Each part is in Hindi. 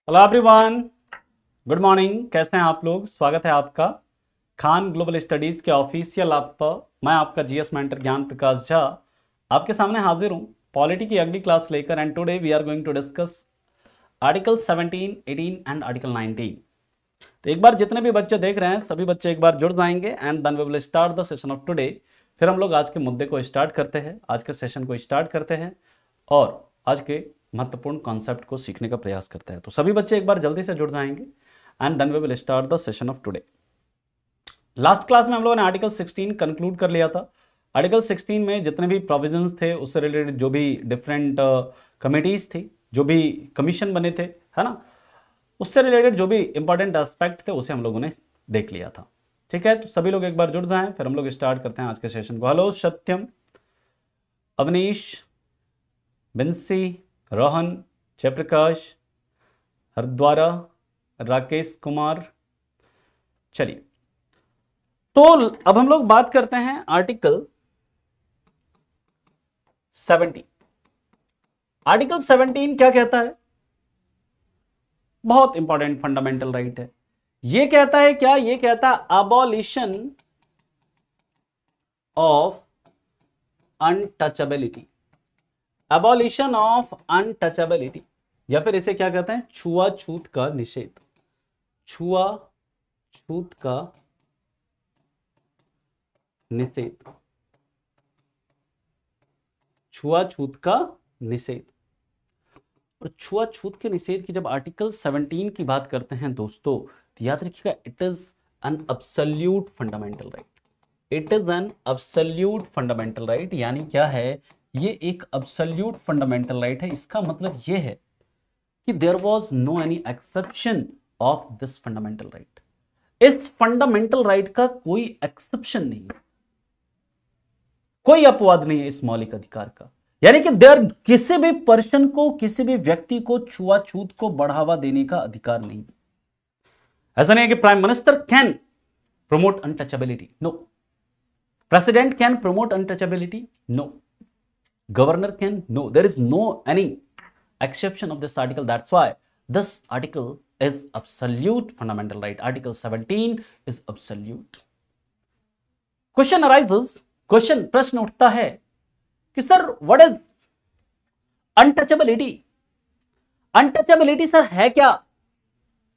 Hello everyone, good morning. कैसे हैं आप लोग? स्वागत है आपका खान ग्लोबल स्टडीज के ऑफिशियल ऐप पर। मैं आपका जीएस मेंटर ज्ञान प्रकाश झा आपके सामने हाजिर हूं पॉलिटी की अगली क्लास लेकर। And today we are going to discuss article 17, 18 and article 19। तो एक बार जितने भी बच्चे देख रहे हैं सभी बच्चे एक बार जुड़ जाएंगे and then we will start the session of today. फिर हम लोग आज के मुद्दे को स्टार्ट करते हैं, आज के सेशन को स्टार्ट करते हैं और आज के महत्वपूर्ण कॉन्सेप्ट को सीखने का प्रयास करते हैं। तो सभी बच्चे एक बार जल्दी से जुड़ जाएंगे and then we will start the session of today. Last class में हम लोगों ने आर्टिकल 16 कंक्लूड कर लिया था। आर्टिकल 16 में जितने भी प्रोविजंस थे उससे रिलेटेड जो भी डिफरेंट कमिटीज थी, जो भी कमीशन बने थे, है ना, उससे रिलेटेड जो भी इंपॉर्टेंट एस्पेक्ट थे उसे हम लोगों ने देख लिया था। ठीक है, तो सभी लोग एक बार जुड़ जाएं, फिर हम लोग स्टार्ट करते हैं आज के सेशन को। हेलो सत्यम, अवनीश, बिंसी, रोहन, जयप्रकाश, हरद्वारा, राकेश कुमार। चलिए, तो अब हम लोग बात करते हैं आर्टिकल 17। आर्टिकल 17 क्या कहता है? बहुत इंपॉर्टेंट फंडामेंटल राइट है। ये कहता है क्या? ये कहता है abolition of untouchability. Abolition of untouchability, या फिर इसे क्या कहते हैं? छुआछूत का निषेध। छुआछूत का निषेध। छुआछूत का निषेध। और छुआछूत के निषेध की जब आर्टिकल 17 की बात करते हैं दोस्तों, तो याद रखिएगा, it is an absolute fundamental right. It is an absolute fundamental right. यानी क्या है? ये एक अब्सोल्यूट फंडामेंटल राइट है। इसका मतलब ये है कि there was no any exception of this fundamental right. इस फंडामेंटल राइट का कोई एक्सेप्शन नहीं है, कोई अपवाद नहीं है इस मौलिक अधिकार का। यानी कि देयर किसी भी पर्सन को, किसी भी व्यक्ति को छुआछूत को बढ़ावा देने का अधिकार नहीं। ऐसा नहीं है कि prime minister can promote untouchability, no. President can promote untouchability, no. Governor can, no. There is no any exception of this article. That's why this article is absolute fundamental right. Article 17 is absolute. Question arises, प्रश्न उठता है कि sir what is untouchability? Untouchability sir है क्या?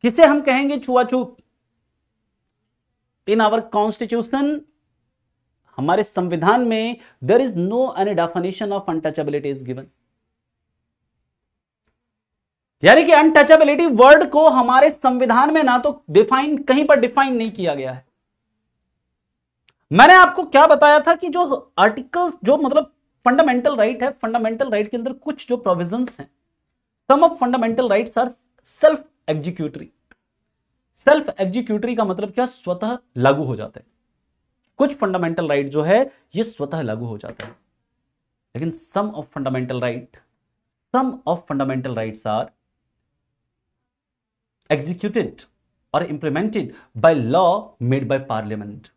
किसे हम कहेंगे छुआछूत? In our constitution, हमारे संविधान में there is no any definition of untouchability is given. यानी कि अनटचेबिलिटी वर्ड को हमारे संविधान में ना तो डिफाइन, कहीं पर डिफाइन नहीं किया गया है। मैंने आपको क्या बताया था कि जो आर्टिकल, जो मतलब फंडामेंटल राइट है, फंडामेंटल राइट के अंदर कुछ जो प्रोविजंस हैं, some of fundamental rights are self executory. Self executory का मतलब क्या? स्वतः लागू हो जाते हैं। कुछ फंडामेंटल राइट जो है ये स्वतः लागू हो जाते हैं, लेकिन some of fundamental rights are executed or implemented by law made by parliament।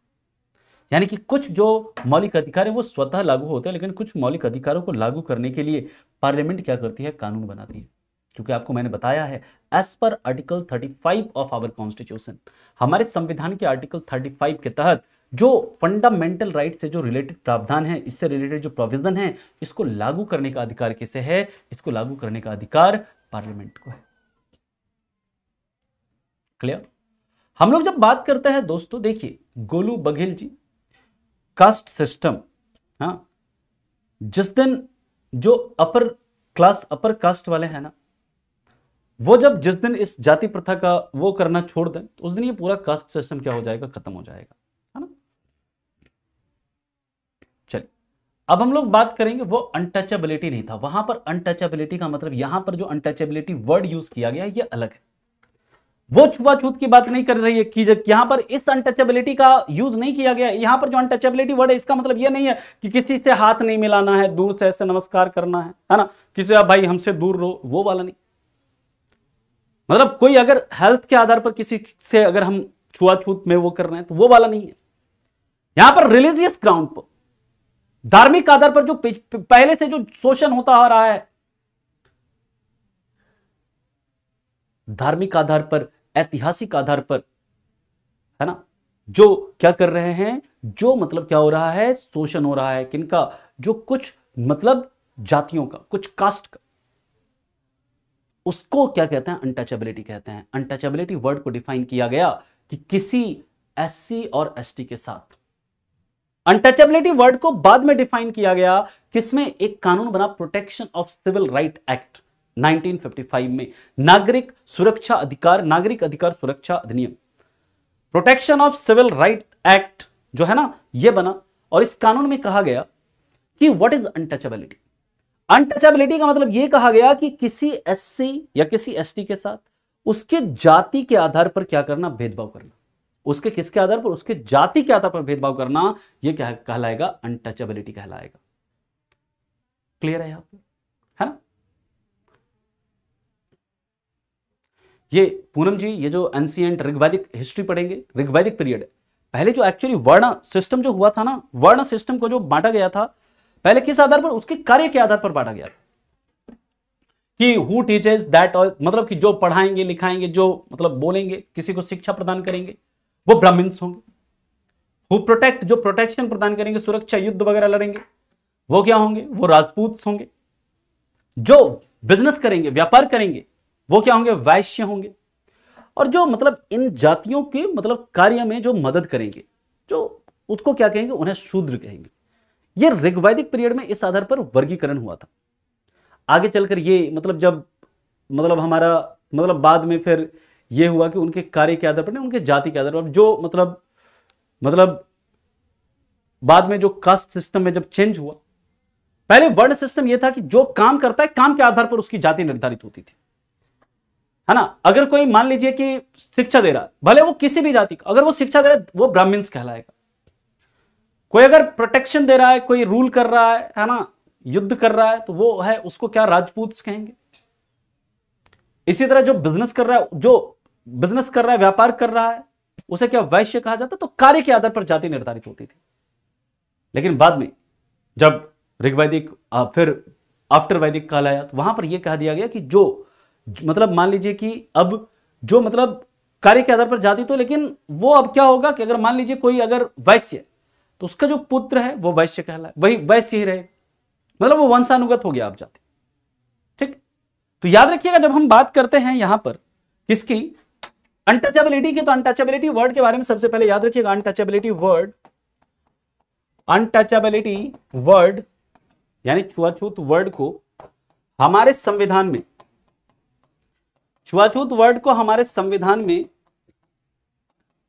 यानी कि कुछ जो मौलिक अधिकार है वो स्वतः लागू होते हैं, लेकिन कुछ मौलिक अधिकारों को लागू करने के लिए पार्लियामेंट क्या करती है? कानून बनाती है। क्योंकि आपको मैंने बताया है, as per article 35 of our constitution, हमारे संविधान के आर्टिकल 35 के तहत जो फंडामेंटल राइट से जो रिलेटेड प्रावधान है, इससे रिलेटेड जो प्रोविजन है, इसको लागू करने का अधिकार किसे है? इसको लागू करने का अधिकार पार्लियामेंट को है। क्लियर? हम लोग जब बात करते हैं दोस्तों, देखिए गोलू बघेल जी, कास्ट सिस्टम, हाँ, जिस दिन जो अपर क्लास, अपर कास्ट वाले हैं ना, वो जब जिस दिन इस जाति प्रथा का वो करना छोड़ दें, तो उस दिन ये पूरा कास्ट सिस्टम क्या हो जाएगा? खत्म हो जाएगा, है ना। चलिए, अब हम लोग बात करेंगे, वो अनटचेबिलिटी नहीं था वहां पर। अनटचेबिलिटी का मतलब, यहां पर जो अनटचेबिलिटी वर्ड यूज किया गया ये अलग है। वो छुआछूत की बात नहीं कर रही है कि यहां पर इस अनटचेबिलिटी का यूज नहीं किया गया। यहां पर जो अनटचेबिलिटी वर्ड है, इसका मतलब ये नहीं है कि किसी से हाथ नहीं मिलाना है, दूर से ऐसे नमस्कार करना है ना, किसी आप भाई हमसे दूर रहो, वो वाला नहीं। मतलब कोई अगर हेल्थ के आधार पर किसी से अगर हम छुआछूत में वो कर रहे हैं तो वो वाला नहीं है। यहां पर रिलीजियस ग्राउंड पर, धार्मिक आधार पर जो पहले से जो शोषण होता आ रहा है, धार्मिक आधार पर, ऐतिहासिक आधार पर, है ना, जो क्या कर रहे हैं, जो मतलब क्या हो रहा है, शोषण हो रहा है किनका, जो कुछ मतलब जातियों का, कुछ कास्ट का, उसको क्या कहते हैं, अनटचेबिलिटी कहते हैं। अनटचेबिलिटी वर्ड को डिफाइन किया गया कि किसी एससी और एसटी के साथ। अनटचेबिलिटी वर्ड को बाद में डिफाइन किया गया किसमें, एक कानून बना, protection of civil right act 1955 में, नागरिक सुरक्षा अधिकार, नागरिक अधिकार सुरक्षा अधिनियम, protection of civil right act जो है ना, यह बना। और इस कानून में कहा गया कि व्हाट इज अनटचेबिलिटी। अनटचेबिलिटी का मतलब यह कहा गया कि किसी एससी या किसी एसटी के साथ उसके जाति के आधार पर क्या करना, भेदभाव करना। उसके किसके आधार पर, उसके जाति के आधार पर भेदभाव करना, यह क्या कहलाएगा, अनटचेबिलिटी कहलाएगा। क्लियर है यहां पर, है ना। ये पूनम जी, ये जो एंशिएंट ऋग्वैदिक हिस्ट्री पढ़ेंगे, ऋग्वैदिक पीरियड है, पहले जो एक्चुअली वर्ण सिस्टम जो हुआ था ना, वर्ण सिस्टम को जो बांटा गया था, पहले किस आधार पर, उसके कार्य के आधार पर बांटा गया था कि हु टीचेस दैट, और मतलब कि जो पढ़ाएंगे लिखाएंगे, जो मतलब बोलेंगे, किसी को शिक्षा प्रदान करेंगे, वो ब्राह्मण्स होंगे। हु प्रोटेक्ट, जो प्रोटेक्शन प्रदान करेंगे, सुरक्षा, युद्ध वगैरह लड़ेंगे, वो क्या होंगे, वो राजपूत होंगे। जो बिजनेस करेंगे, व्यापार करेंगे, वो क्या होंगे, वैश्य होंगे। और जो मतलब इन जातियों के मतलब कार्य में जो मदद करेंगे, जो उसको क्या कहेंगे, उन्हें शूद्र कहेंगे। ये ऋग्वैदिक पीरियड में इस आधार पर वर्गीकरण हुआ था। आगे चलकर ये मतलब जब मतलब हमारा मतलब बाद में फिर ये हुआ कि उनके कार्य के आधार पर नहीं, उनके जाति के आधार पर, जो मतलब बाद में जो कास्ट सिस्टम में जब चेंज हुआ, पहले वर्ण सिस्टम यह था कि जो काम करता है, काम के आधार पर उसकी जाति निर्धारित होती थी, है ना। अगर कोई मान लीजिए कि शिक्षा दे रहा है, भले वो किसी भी जाति का, अगर वो शिक्षा दे रहा है, वो ब्राह्मण्स कहलाएगा। कोई अगर प्रोटेक्शन दे रहा है, कोई रूल कर रहा है ना, युद्ध कर रहा है, तो वो है, उसको क्या, राजपूत कहेंगे। इसी तरह जो बिजनेस कर रहा है, जो बिजनेस कर रहा है, व्यापार कर रहा है, उसे क्या, वैश्य कहा जाता। तो कार्य के आधार पर जाति निर्धारित होती थी। लेकिन बाद में जब ऋग्वैदिक फिर आफ्टर वैदिक काल आया, तो वहां पर यह कह दिया गया कि जो मतलब मान लीजिए कि अब जो मतलब कार्य के आधार पर जाति, तो लेकिन वो अब क्या होगा कि अगर मान लीजिए कोई अगर वैश्य, तो उसका जो पुत्र है वो वैश्य कहलाए, वही वैश्य ही रहे, मतलब वो वंशानुगत हो गया आप जाति। ठीक, तो याद रखिएगा जब हम बात करते हैं यहां पर किसकी, अनटचेबिलिटी की, तो अनटचेबिलिटी वर्ड के बारे में सबसे पहले याद रखिएगा। अनटचेबिलिटी वर्ड यानी छुआछूत वर्ड को हमारे संविधान में, छुआछूत वर्ड को हमारे संविधान में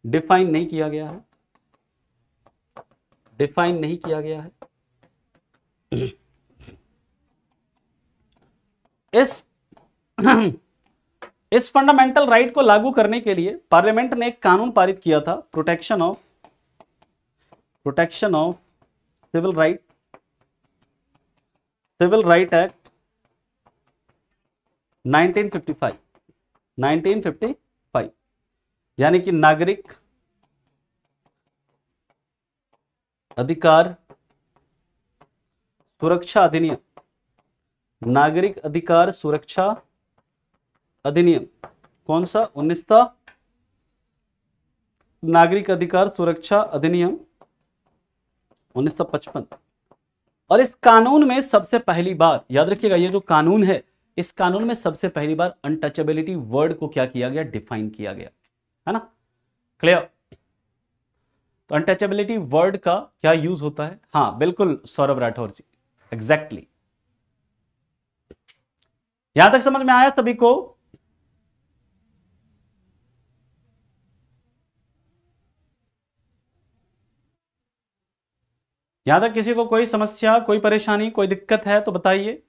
डिफाइन नहीं किया गया है, डिफाइन नहीं किया गया है। इस फंडामेंटल राइट को लागू करने के लिए पार्लियामेंट ने एक कानून पारित किया था, protection of civil right act 1955, यानी कि नागरिक अधिकार सुरक्षा अधिनियम, नागरिक अधिकार सुरक्षा अधिनियम कौन सा, 19 नागरिक अधिकार सुरक्षा अधिनियम 1955। और इस कानून में सबसे पहली बार, याद रखिएगा, ये जो कानून है, इस कानून में सबसे पहली बार अनटचेबिलिटी वर्ड को क्या किया गया, डिफाइन किया गया, है ना। क्लियर। तो अनटचेबिलिटी वर्ड का क्या यूज होता है, हाँ बिल्कुल सौरभ राठौर जी, एग्जैक्टली। यहां तक समझ में आया सभी को। यहां तक किसी को कोई समस्या, कोई परेशानी, कोई दिक्कत है तो बताइए।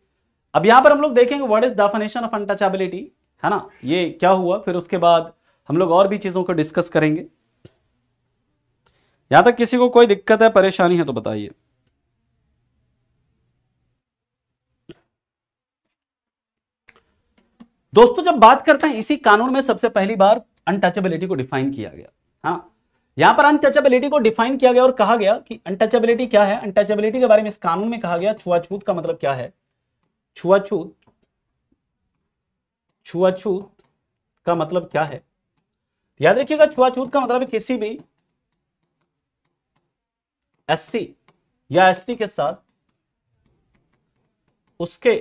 अब यहां पर हम लोग देखेंगे what is definition of untouchability, है ना, ये क्या हुआ, फिर उसके बाद हम लोग और भी चीजों को डिस्कस करेंगे। यहां तक किसी को कोई दिक्कत है, परेशानी है तो बताइए। दोस्तों जब बात करते हैं, इसी कानून में सबसे पहली बार अनटचेबिलिटी को डिफाइन किया गया। हाँ, यहां पर अनटचेबिलिटी को डिफाइन किया गया और कहा गया कि अनटचेबिलिटी क्या है। अनटचेबिलिटी के बारे में इस कानून में कहा गया, छुआछूत का मतलब क्या है, छुआछूत का मतलब क्या है? याद रखिएगा, छुआछूत का मतलब है किसी भी एससी या एसटी के साथ उसके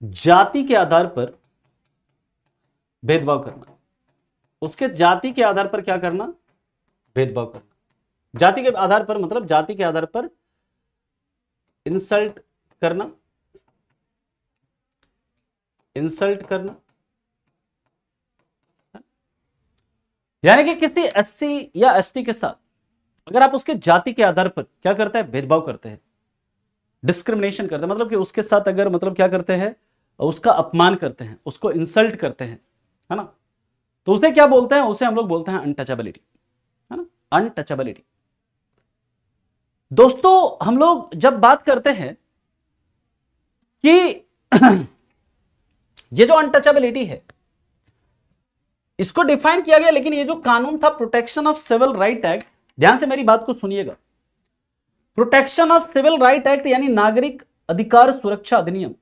जाति के आधार पर भेदभाव करना। उसके जाति के आधार पर क्या करना? भेदभाव करना। जाति के आधार पर मतलब जाति के आधार पर इंसल्ट करना, इंसल्ट करना, यानी कि किसी एससी या एसटी के साथ अगर आप उसके जाति के आधार पर क्या करते हैं? भेदभाव करते हैं, डिस्क्रिमिनेशन करते हैं, मतलब कि उसके साथ अगर मतलब क्या करते हैं? उसका अपमान करते हैं, उसको इंसल्ट करते हैं, है ना, तो उसे क्या बोलते हैं? उसे हम लोग बोलते हैं अनटचेबिलिटी, है ना, अनटचेबिलिटी। दोस्तों हम लोग जब बात करते हैं कि ये जो अनटचेबिलिटी है इसको डिफाइन किया गया, लेकिन ये जो कानून था protection of civil right act, ध्यान से मेरी बात को सुनिएगा, protection of civil right act यानी नागरिक अधिकार सुरक्षा अधिनियम,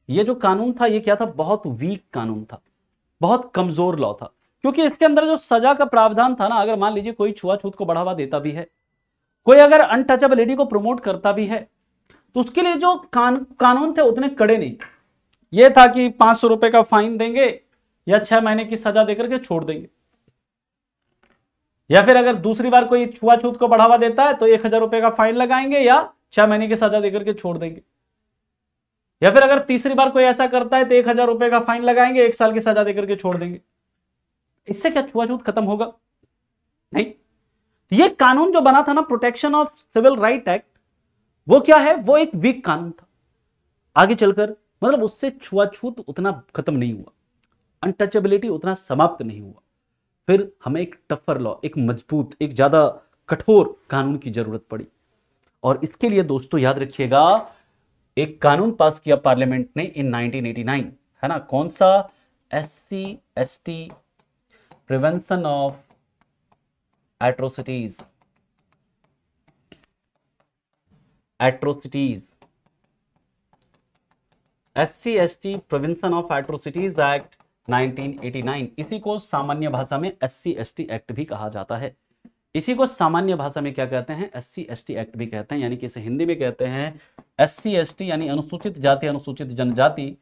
ये जो कानून था ये क्या था? बहुत वीक कानून था, बहुत कमजोर लॉ था, क्योंकि इसके अंदर जो सजा का प्रावधान था ना, अगर मान लीजिए कोई छुआछूत को बढ़ावा देता भी है, कोई अगर अनटचेबिलिटी को प्रमोट करता भी है, तो उसके लिए जो कानून थे उतने कड़े नहीं थे। यह था कि 500 रुपए का फाइन देंगे या 6 महीने की सजा देकर के छोड़ देंगे, या फिर अगर दूसरी बार कोई छुआछूत को बढ़ावा देता है तो 1000 रुपए का फाइन लगाएंगे या 6 महीने की सजा देकर के छोड़ देंगे, या फिर अगर तीसरी बार कोई ऐसा करता है तो 1000 रुपए का फाइन लगाएंगे, 1 साल की सजा देकर के छोड़ देंगे। इससे क्या छुआछूत खत्म होगा? नहीं। ये कानून जो बना था ना, protection of civil right act, वो क्या है? वो एक वीक कानून था। आगे चलकर मतलब उससे छुआछूत उतना खत्म नहीं हुआ, अनटचेबिलिटी उतना समाप्त नहीं हुआ। फिर हमें एक टफर लॉ, एक मजबूत, एक ज्यादा कठोर कानून की जरूरत पड़ी, और इसके लिए दोस्तों याद रखिएगा एक कानून पास किया पार्लियामेंट ने इन 1989, है ना, कौन सा? SC ST prevention of atrocities, atrocities, SC ST prevention of atrocities act 1989। इसी को सामान्य भाषा में एससी एसटी एक्ट भी कहा जाता है। इसी को सामान्य भाषा में क्या कहते हैं? एससी एसटी एक्ट भी कहते हैं, यानी कि इसे हिंदी में कहते हैं एससी एसटी यानी अनुसूचित जाति अनुसूचित जनजाति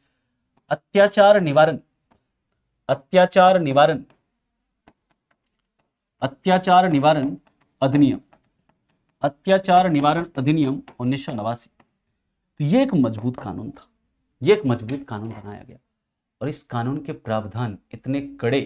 अत्याचार निवारण, अत्याचार निवारण, अत्याचार निवारण अधिनियम, अत्याचार निवारण अधिनियम 1989। तो ये एक मजबूत कानून था, ये एक मजबूत कानून बनाया गया, और इस कानून के प्रावधान इतने कड़े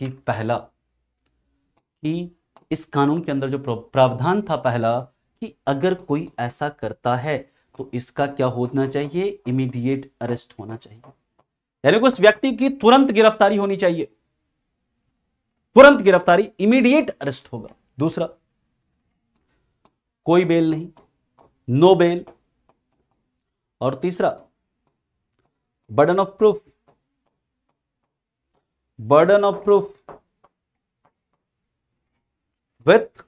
कि पहला कि इस कानून के अंदर जो प्रावधान था पहला, कि अगर कोई ऐसा करता है तो इसका क्या होना चाहिए? इमीडिएट अरेस्ट होना चाहिए, यानी कि उस व्यक्ति की तुरंत गिरफ्तारी होनी चाहिए, तुरंत गिरफ्तारी, इमीडिएट अरेस्ट होगा। दूसरा, कोई बेल नहीं, नो बेल। और तीसरा, burden of proof, burden of proof with,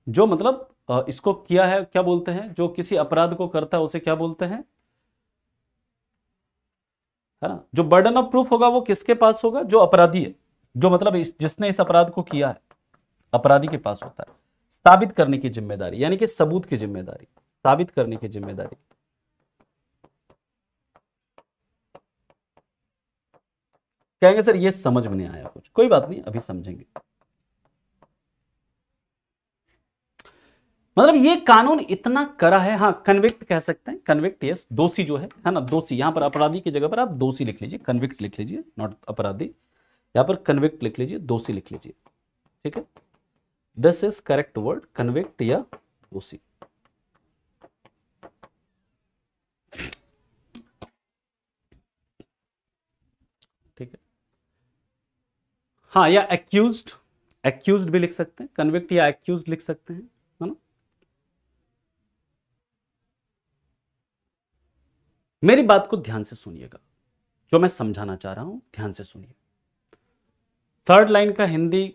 जो मतलब इसको किया है, क्या बोलते हैं, जो किसी अपराध को करता है उसे क्या बोलते हैं, है ना, जो बर्डन ऑफ प्रूफ होगा वो किसके पास होगा? जो अपराधी है, जो मतलब जिसने इस अपराध को किया है, अपराधी के पास होता है। साबित करने की जिम्मेदारी, यानी कि सबूत की जिम्मेदारी, साबित करने की जिम्मेदारी। कहेंगे सर ये समझ में नहीं आया कुछ, कोई बात नहीं, अभी समझेंगे। मतलब ये कानून इतना कड़ा है। हाँ, कन्विक्ट कह सकते हैं, कन्विक्ट, यस, दोषी जो है ना, दोषी, यहां पर अपराधी की जगह पर आप दोषी लिख लीजिए, कन्विक्ट लिख लीजिए, नॉट अपराधी, यहां पर कन्विक्ट लिख लीजिए, दोषी लिख लीजिए, ठीक है, this is correct word, convict या दोषी। ठीक है, हाँ, या एक्यूज्ड, एक्यूज्ड भी लिख सकते हैं, कन्विक्ट या एक्यूज्ड लिख सकते हैं, है ना। मेरी बात को ध्यान से सुनिएगा, जो मैं समझाना चाह रहा हूं ध्यान से सुनिए। थर्ड लाइन का हिंदी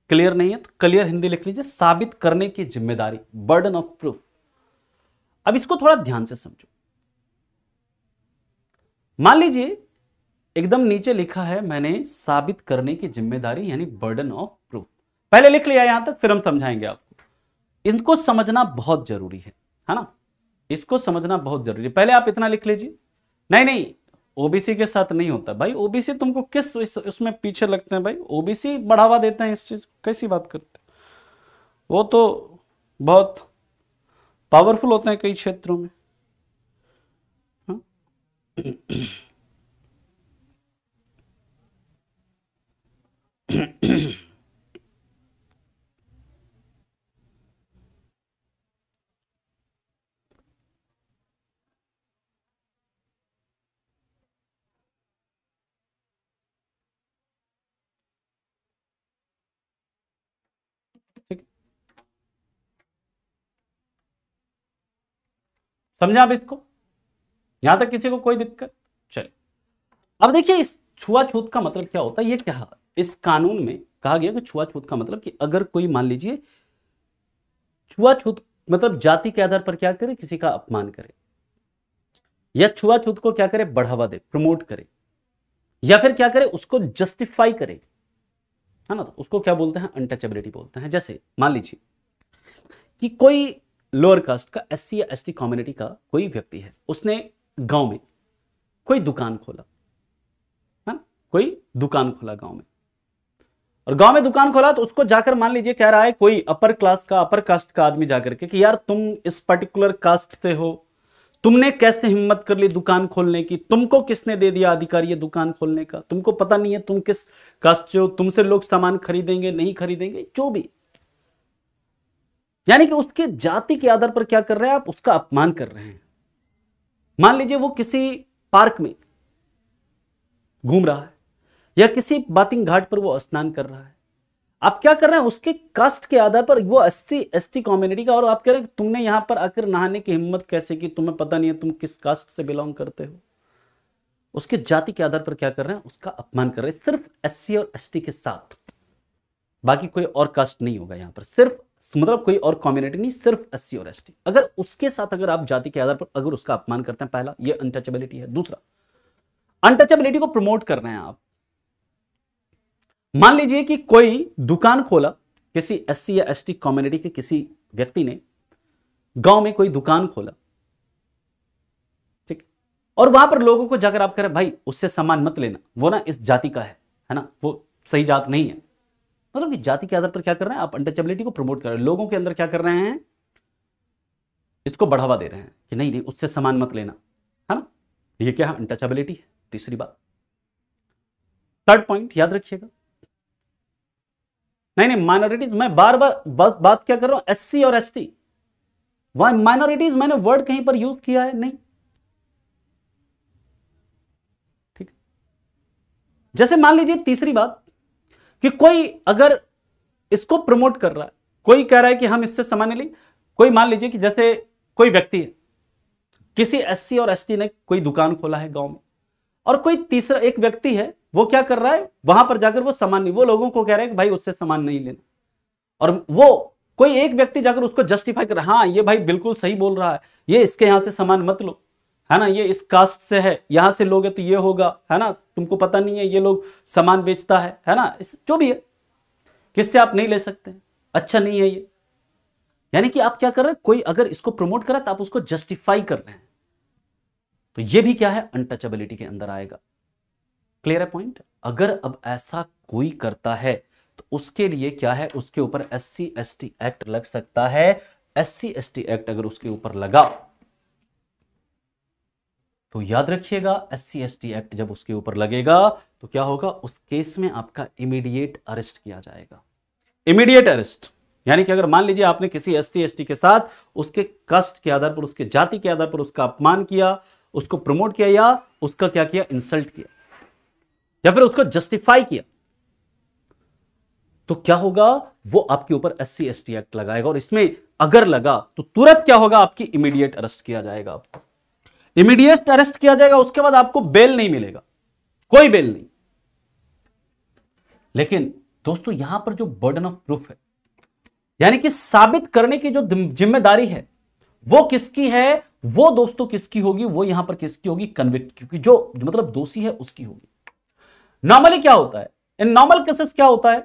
क्लियर नहीं है तो क्लियर हिंदी लिख लीजिए, साबित करने की जिम्मेदारी, बर्डन ऑफ प्रूफ। अब इसको थोड़ा ध्यान से समझो। मान लीजिए एकदम नीचे लिखा है मैंने साबित करने की जिम्मेदारी यानी बर्डन ऑफ प्रूफ, पहले लिख लिया यहां तक, फिर हम समझाएंगे आपको। इनको समझना बहुत जरूरी है ना, इसको समझना बहुत जरूरी है। पहले आप इतना लिख लीजिए। नहीं नहीं, ओबीसी के साथ नहीं होता भाई, ओबीसी तुमको किस उसमें पीछे लगते हैं भाई, ओबीसी बढ़ावा देते हैं इस चीज को, कैसी बात करते हैं, वो तो बहुत पावरफुल होते हैं कई क्षेत्रों में। हाँ? ठीक, समझा आप इसको, यहां तक किसी को कोई दिक्कत? चलिए अब देखिए, इस छुआछूत का मतलब क्या होता है, ये क्या इस कानून में कहा गया कि छुआछूत का मतलब कि अगर कोई मान लीजिए छुआछूत मतलब जाति के आधार पर क्या करे, किसी का अपमान करे, या छुआछूत को क्या करे, बढ़ावा दे, प्रमोट करे, या फिर क्या करे, उसको जस्टिफाई करे, है ना, तो उसको क्या बोलते हैं, अनटचेबिलिटी बोलते हैं। जैसे मान लीजिए कि कोई लोअर कास्ट का एससी या एसटी कम्युनिटी का कोई व्यक्ति है, उसने गांव में कोई दुकान खोला, है ना, कोई दुकान खोला गांव में, और गांव में दुकान खोला तो उसको जाकर मान लीजिए कह रहा है कोई अपर क्लास का, अपर कास्ट का आदमी जाकर के कि यार तुम इस पर्टिकुलर कास्ट से हो, तुमने कैसे हिम्मत कर ली दुकान खोलने की, तुमको किसने दे दिया अधिकार ये दुकान खोलने का, तुमको पता नहीं है तुम किस कास्ट से हो, तुमसे लोग सामान खरीदेंगे नहीं खरीदेंगे, जो भी, यानी कि उसके जाति के आधार पर क्या कर रहे हैं आप, उसका अपमान कर रहे हैं। मान लीजिए वो किसी पार्क में घूम रहा है या किसी बातिंग घाट पर वो स्नान कर रहा है, आप क्या कर रहे हैं, उसके कास्ट के आधार पर, वो एससी एसटी कम्युनिटी का, और आप कह रहे हैं तुमने यहां पर आकर नहाने की हिम्मत कैसे की, तुम्हें पता नहीं है तुम किस कास्ट से बिलोंग करते हो, उसके जाति के आधार पर क्या कर रहे हैं, उसका अपमान कर रहे हैं, सिर्फ एससी और एसटी के साथ, बाकी कोई और कास्ट नहीं होगा यहां पर, सिर्फ मतलब कोई और कम्युनिटी नहीं, सिर्फ एससी और एसटी, अगर उसके साथ अगर आप जाति के आधार पर अगर उसका अपमान करते हैं, पहला ये अनटचेबिलिटी है। दूसरा, अनटचेबिलिटी को प्रमोट कर रहे हैं आप। मान लीजिए कि कोई दुकान खोला, किसी एससी या एसटी कम्युनिटी के किसी व्यक्ति ने गांव में कोई दुकान खोला, ठीक, और वहां पर लोगों को जाकर आप कह रहे भाई उससे सामान मत लेना, वो ना इस जाति का है ना, वो सही जात नहीं है, मतलब कि जाति के आधार पर क्या कर रहे हैं आप, अनटचेबिलिटी को प्रमोट कर रहे हैं, लोगों के अंदर क्या कर रहे हैं, इसको बढ़ावा दे रहे हैं कि नहीं नहीं उससे सामान मत लेना, है ना, ये क्या है, अनटचेबिलिटी है। तीसरी बात, थर्ड पॉइंट याद रखिएगा, नहीं नहीं माइनॉरिटीज, मैं बार बार बस बात क्या कर रहा हूं, एससी और एसटी, वहां माइनॉरिटीज मैंने वर्ड कहीं पर यूज किया है नहीं, ठीक। जैसे मान लीजिए तीसरी बात कि कोई अगर इसको प्रमोट कर रहा है, कोई कह रहा है कि हम इससे सामान्य ले, कोई मान लीजिए कि जैसे कोई व्यक्ति है, किसी एससी और एसटी ने कोई दुकान खोला है गांव में, और कोई तीसरा एक व्यक्ति है, वो क्या कर रहा है, वहां पर जाकर वो सामान नहीं, वो लोगों को कह रहा है कि भाई उससे सामान नहीं लेना, और वो कोई एक व्यक्ति जाकर उसको जस्टिफाई कर रहा है, हाँ ये भाई बिल्कुल सही बोल रहा है, ये इसके यहां से सामान मत लो, है ना, ये इस कास्ट से है, यहां से लोगे तो ये होगा, है ना, तुमको पता नहीं है ये लोग सामान बेचता है ना, जो भी है, किससे आप नहीं ले सकते, अच्छा नहीं है ये, यानी कि आप क्या कर रहे हैं, कोई अगर इसको प्रमोट कर रहा है तो आप उसको जस्टिफाई कर रहे हैं, तो ये भी क्या है, अनटचेबिलिटी के अंदर आएगा। क्लियर है पॉइंट? अगर अब ऐसा कोई करता है तो उसके लिए क्या है, उसके ऊपर एससी एसटी एक्ट लग सकता है। एससी एसटी एक्ट अगर उसके ऊपर लगा तो याद रखिएगा, एससी एसटी एक्ट जब उसके ऊपर लगेगा तो क्या होगा, उस केस में आपका इमीडिएट अरेस्ट किया जाएगा। इमीडिएट अरेस्ट यानी कि अगर मान लीजिए आपने किसी एससी एसटी के साथ उसके कास्ट के आधार पर, उसके जाति के आधार पर उसका अपमान किया, उसको प्रमोट किया, या उसका क्या किया, इंसल्ट किया, या फिर उसको जस्टिफाई किया, तो क्या होगा, वो आपके ऊपर एससी एसटी एक्ट लगाएगा, और इसमें अगर लगा तो तुरंत क्या होगा, आपकी इमीडिएट अरेस्ट किया जाएगा, आपको इमीडिएट अरेस्ट किया जाएगा, उसके बाद आपको बेल नहीं मिलेगा, कोई बेल नहीं। लेकिन दोस्तों यहां पर जो बर्डन ऑफ प्रूफ है, यानी कि साबित करने की जो जिम्मेदारी है, वो किसकी है, वो दोस्तों किसकी होगी, वो यहां पर किसकी होगी, कन्विक्ट, क्योंकि जो मतलब दोषी है उसकी होगी। नॉर्मली क्या होता है, इन नॉर्मल केसेस क्या होता है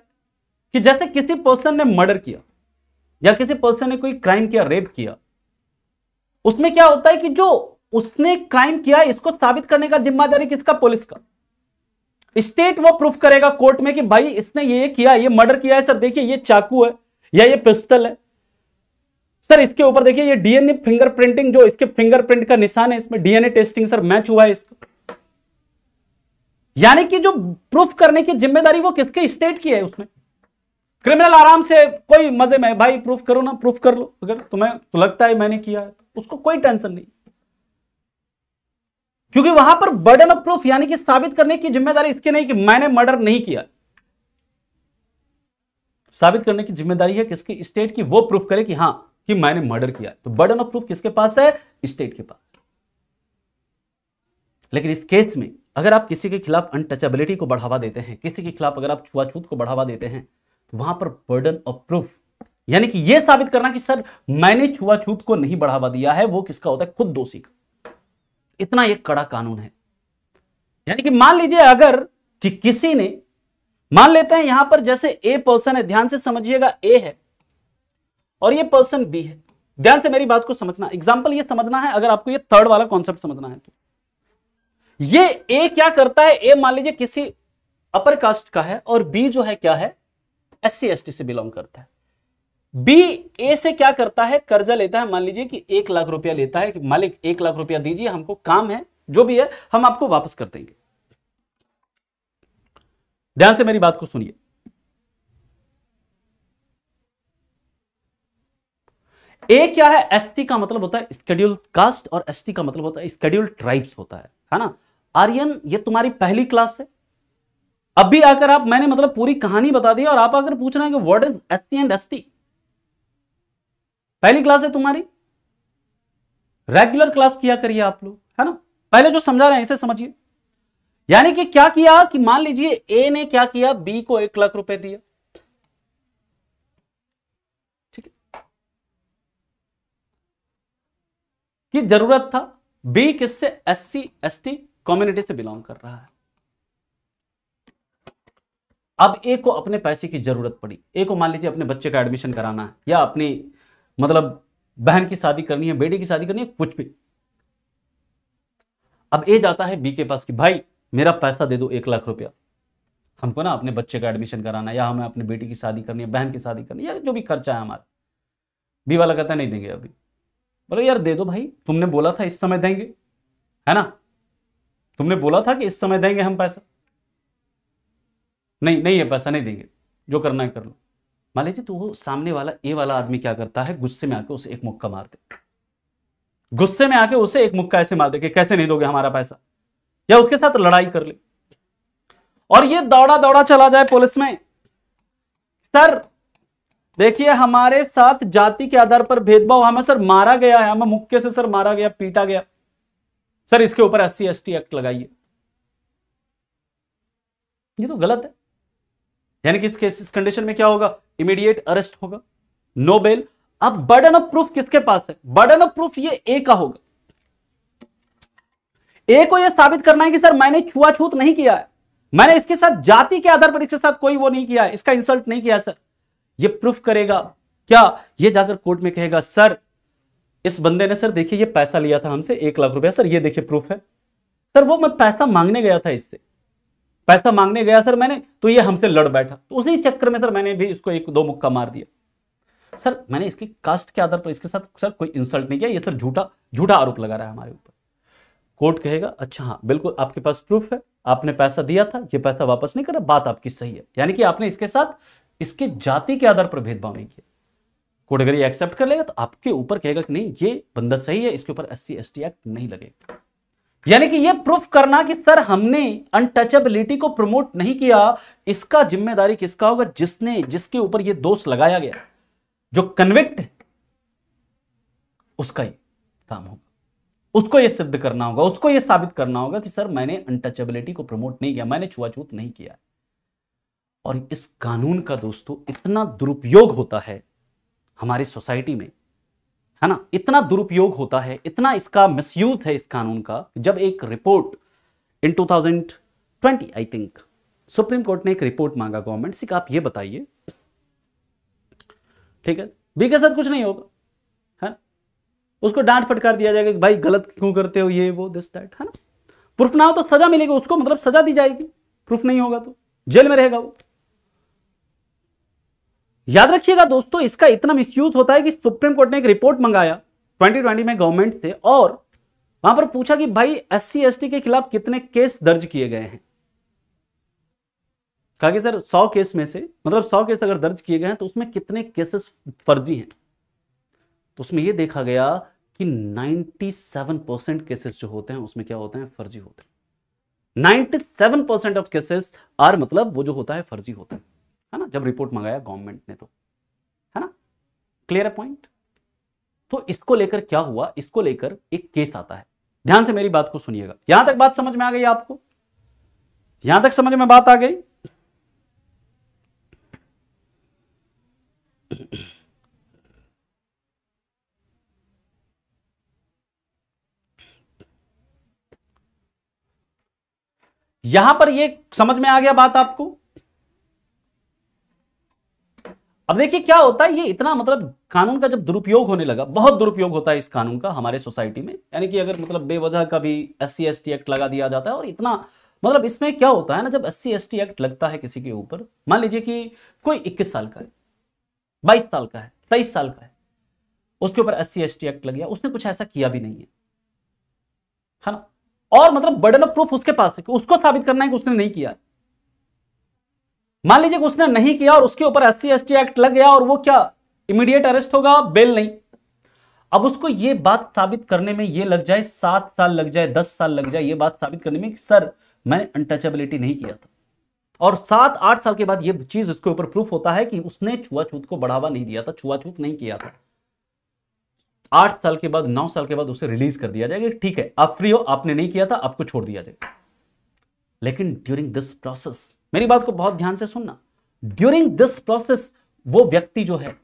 कि जैसे किसी पर्सन ने मर्डर किया या किसी पर्सन ने कोई क्राइम किया, रेप किया, उसमें क्या होता है कि जो उसने क्राइम किया इसको साबित करने का जिम्मेदारी किसका? पुलिस का। स्टेट वो प्रूफ करेगा कोर्ट में कि भाई इसने ये किया, ये मर्डर किया है सर, देखिए ये चाकू है या ये पिस्टल है सर, इसके ऊपर देखिए ये डीएनए फिंगरप्रिंटिंग, जो इसके फिंगरप्रिंट का निशान है इसमें डीएनए टेस्टिंग सर मैच हुआ है इसका। यानी कि जो प्रूफ करने की जिम्मेदारी वो किसके? स्टेट की है। उसमें क्रिमिनल आराम से कोई मजे में, भाई प्रूफ करो ना, प्रूफ कर लो, अगर तुम्हें तो लगता है मैंने किया है तो उसको कोई टेंशन नहीं, क्योंकि वहां पर बर्डन ऑफ प्रूफ यानी कि साबित करने की जिम्मेदारी इसके नहीं कि मैंने मर्डर नहीं किया। साबित करने की जिम्मेदारी है किसकी? स्टेट की। वो प्रूफ करे कि हां कि मैंने मर्डर किया। तो बर्डन ऑफ प्रूफ किसके पास है? स्टेट के पास। लेकिन इस केस में अगर आप किसी के खिलाफ अनटचेबिलिटी को बढ़ावा देते हैं, किसी के खिलाफ अगर आप छुआछूत को बढ़ावा देते हैं, तो वहां पर बर्डन ऑफ प्रूफ यानी कि यह साबित करना कि सर मैंने छुआछूत को नहीं बढ़ावा दिया है, वो किसका होता है? खुद दोषी का। इतना एक कड़ा कानून है। यानी कि मान लीजिए अगर कि किसी ने, मान लेते हैं यहां पर जैसे ए पर्सन है, ध्यान से समझिएगा, ए है और ये पर्सन बी है। ध्यान से मेरी बात को समझना, एग्जांपल ये समझना है, अगर आपको ये थर्ड वाला कॉन्सेप्ट समझना है तो ये ए क्या करता है? ए मान लीजिए किसी अपर कास्ट का है और बी जो है क्या है? एससी एसटी से बिलोंग करता है। बी ए से क्या करता है? कर्जा लेता है, मान लीजिए कि 1 लाख रुपया लेता है कि मालिक 1 लाख रुपया दीजिए, हमको काम है, जो भी है हम आपको वापस कर देंगे। ध्यान से मेरी बात को सुनिए। ए क्या है? एसटी का मतलब होता है शेड्यूल्ड कास्ट और एसटी का मतलब होता है शेड्यूल्ड ट्राइब्स होता है ना। आर्यन ये तुम्हारी पहली क्लास है। अभी आकर आप, मैंने मतलब पूरी कहानी बता दी और आप आकर पूछना है कि what is SC and ST. पहली क्लास है तुम्हारी, रेगुलर क्लास किया करिए आप लोग, है ना। पहले जो समझा रहे हैं इसे समझिए। यानी कि क्या किया कि मान लीजिए ए ने क्या किया? बी को 1 लाख रुपए दिया, ठीक है, कि जरूरत था। बी किससे? एससी एसटी कम्युनिटी से बिलोंग कर रहा है। अब ए को अपने पैसे की जरूरत पड़ी। ए को मान लीजिए अपने बच्चे का एडमिशन कराना है या अपनी मतलब बहन की शादी करनी है, बेटी की शादी करनी है, कुछ भी। अब ए जाता है बी के पास कि भाई मेरा पैसा दे दो 1 लाख रुपया, हमको ना अपने बच्चे का एडमिशन कराना है या हमें अपनी बेटी की शादी करनी है, बहन की शादी करनी है, या जो भी खर्चा है हमारा। बी वाला कहता है नहीं देंगे अभी। बोलो यार दे दो भाई, तुमने बोला था इस समय देंगे, है ना, तुमने बोला था कि इस समय देंगे हम पैसा। नहीं नहीं, ये पैसा नहीं देंगे, जो करना है कर लो। मान लीजिए तो वो सामने वाला ए वाला आदमी क्या करता है? गुस्से में आके उसे एक मुक्का मार दे, गुस्से में आके उसे एक मुक्का ऐसे मार दे कि कैसे नहीं दोगे हमारा पैसा, या उसके साथ लड़ाई कर ले। और ये दौड़ा दौड़ा चला जाए पुलिस में, सर देखिए हमारे साथ जाति के आधार पर भेदभाव, हमें सर मारा गया है, हमें मुक्के से सर मारा गया, पीटा गया सर, इसके ऊपर एससी एसटी एक्ट लगाइए। ये तो गलत है। यानी कि इस कंडीशन में क्या होगा? इमीडिएट अरेस्ट होगा, नो बेल। अब बर्डन ऑफ प्रूफ किसके पास है? बर्डन ऑफ प्रूफ ये ए का होगा। ए को यह साबित करना है कि सर मैंने छुआछूत नहीं किया है, मैंने इसके साथ जाति के आधार पर इसके साथ कोई वो नहीं किया है, इसका इंसल्ट नहीं किया सर। ये प्रूफ करेगा क्या? ये जाकर कोर्ट में कहेगा सर इस बंदे ने सर देखिए ये पैसा लिया था हमसे 1 लाख रुपया, सर ये देखिए प्रूफ है सर, वो मैं पैसा मांगने गया था, इससे पैसा मांगने गया सर मैंने, तो ये हमसे लड़ बैठा, तो उसी चक्कर में सर मैंने भी इसको 1-2 मुक्का मार दिया सर, मैंने इसकी कास्ट के आधार पर इसके साथ सर कोई इंसल्ट नहीं किया, ये सर झूठा आरोप लगा रहा है हमारे ऊपर। कोर्ट कहेगा अच्छा हाँ बिल्कुल आपके पास प्रूफ है, आपने पैसा दिया था, ये पैसा वापस नहीं करा, बात आपकी सही है, यानी कि आपने इसके साथ इसके जाति के आधार पर भेदभाव नहीं किया। कोर्ट अगर ये एक्सेप्ट कर लेगा तो आपके ऊपर कहेगा कि नहीं ये बंदा सही है, इसके ऊपर एससी एसटी एक्ट नहीं लगेगा। यानी कि ये प्रूफ करना कि सर हमने अनटचेबिलिटी को प्रमोट नहीं किया, इसका जिम्मेदारी किसका होगा? जिसके ऊपर ये दोष लगाया गया, जो कन्विक्ट है उसका ही काम होगा, उसको ये सिद्ध करना होगा, उसको ये साबित करना होगा कि सर मैंने अनटचेबिलिटी को प्रमोट नहीं किया, मैंने छुआछूत नहीं किया। और इस कानून का दोस्तों इतना दुरुपयोग होता है हमारी सोसाइटी में, है ना, इतना दुरुपयोग होता है, इतना इसका मिसयूज है इस कानून का। जब एक report in 2020 I think supreme court ने एक रिपोर्ट मांगा गवर्नमेंट से कि आप ये बताइए, ठीक है, बी के साथ कुछ नहीं होगा, है, उसको डांट फटकार दिया जाएगा कि भाई गलत क्यों करते हो, ये वो दिस दैट, है ना। प्रूफ ना हो तो सजा मिलेगी उसको, मतलब सजा दी जाएगी, प्रूफ नहीं होगा तो जेल में रहेगा वो। याद रखिएगा दोस्तों, इसका इतना मिसयूज होता है कि सुप्रीम कोर्ट ने एक रिपोर्ट मंगाया 2020 में गवर्नमेंट से, और वहां पर पूछा कि भाई SC ST के खिलाफ कितने केस दर्ज किए गए हैं। कहा कि सर 100 केस में से, मतलब 100 केस अगर दर्ज किए गए हैं तो उसमें कितने केसेस फर्जी हैं। तो उसमें यह देखा गया कि 97% केसेस जो होते हैं उसमें क्या होते हैं, फर्जी होते हैं। 97% ऑफ केसेस आर, मतलब वो जो होता है फर्जी होता है ना, जब रिपोर्ट मंगाया गवर्नमेंट ने तो, है ना। क्लियर है पॉइंट। तो इसको लेकर क्या हुआ, इसको लेकर एक केस आता है। ध्यान से मेरी बात को सुनिएगा। यहां तक बात समझ में आ गई आपको, यहां तक समझ में बात आ गई। यहां पर ये समझ में आ गया बात आपको। अब देखिए क्या होता है, ये इतना मतलब कानून का जब दुरुपयोग होने लगा, बहुत दुरुपयोग होता है इस कानून का हमारे सोसाइटी में, यानी कि अगर मतलब बेवजह का भी SC ST एक्ट लगा दिया जाता है, और इतना मतलब इसमें क्या होता है ना, जब SC ST एक्ट लगता है किसी के ऊपर, मान लीजिए कि कोई 21 साल का है, 22 साल का है, 23 साल का है, उसके ऊपर SC ST एक्ट लग गया, उसने कुछ ऐसा किया भी नहीं है ना, और मतलब बर्डन ऑफ प्रूफ उसके पास है कि उसको साबित करना है कि उसने नहीं किया। मान लीजिए कि उसने नहीं किया और उसके ऊपर SC ST एक्ट लग गया, और वो क्या इमीडिएट अरेस्ट होगा, बेल नहीं। अब उसको ये बात साबित करने में ये लग जाए 7 साल लग जाए, 10 साल लग जाए, ये बात साबित करने में कि सर मैंने अनटचेबिलिटी नहीं किया था, और 7-8 साल के बाद ये चीज उसके ऊपर प्रूफ होता है कि उसने छुआछूत को बढ़ावा नहीं दिया था, छुआछूत नहीं किया था। 8 साल के बाद, 9 साल के बाद उसे रिलीज कर दिया जाएगा, ठीक है आप फ्री हो, आपने नहीं किया था, आपको छोड़ दिया जाएगा। लेकिन ड्यूरिंग दिस प्रोसेस, मेरी बात को बहुत ध्यान से सुनना, ड्यूरिंग दिस प्रोसेस वो व्यक्ति जो है,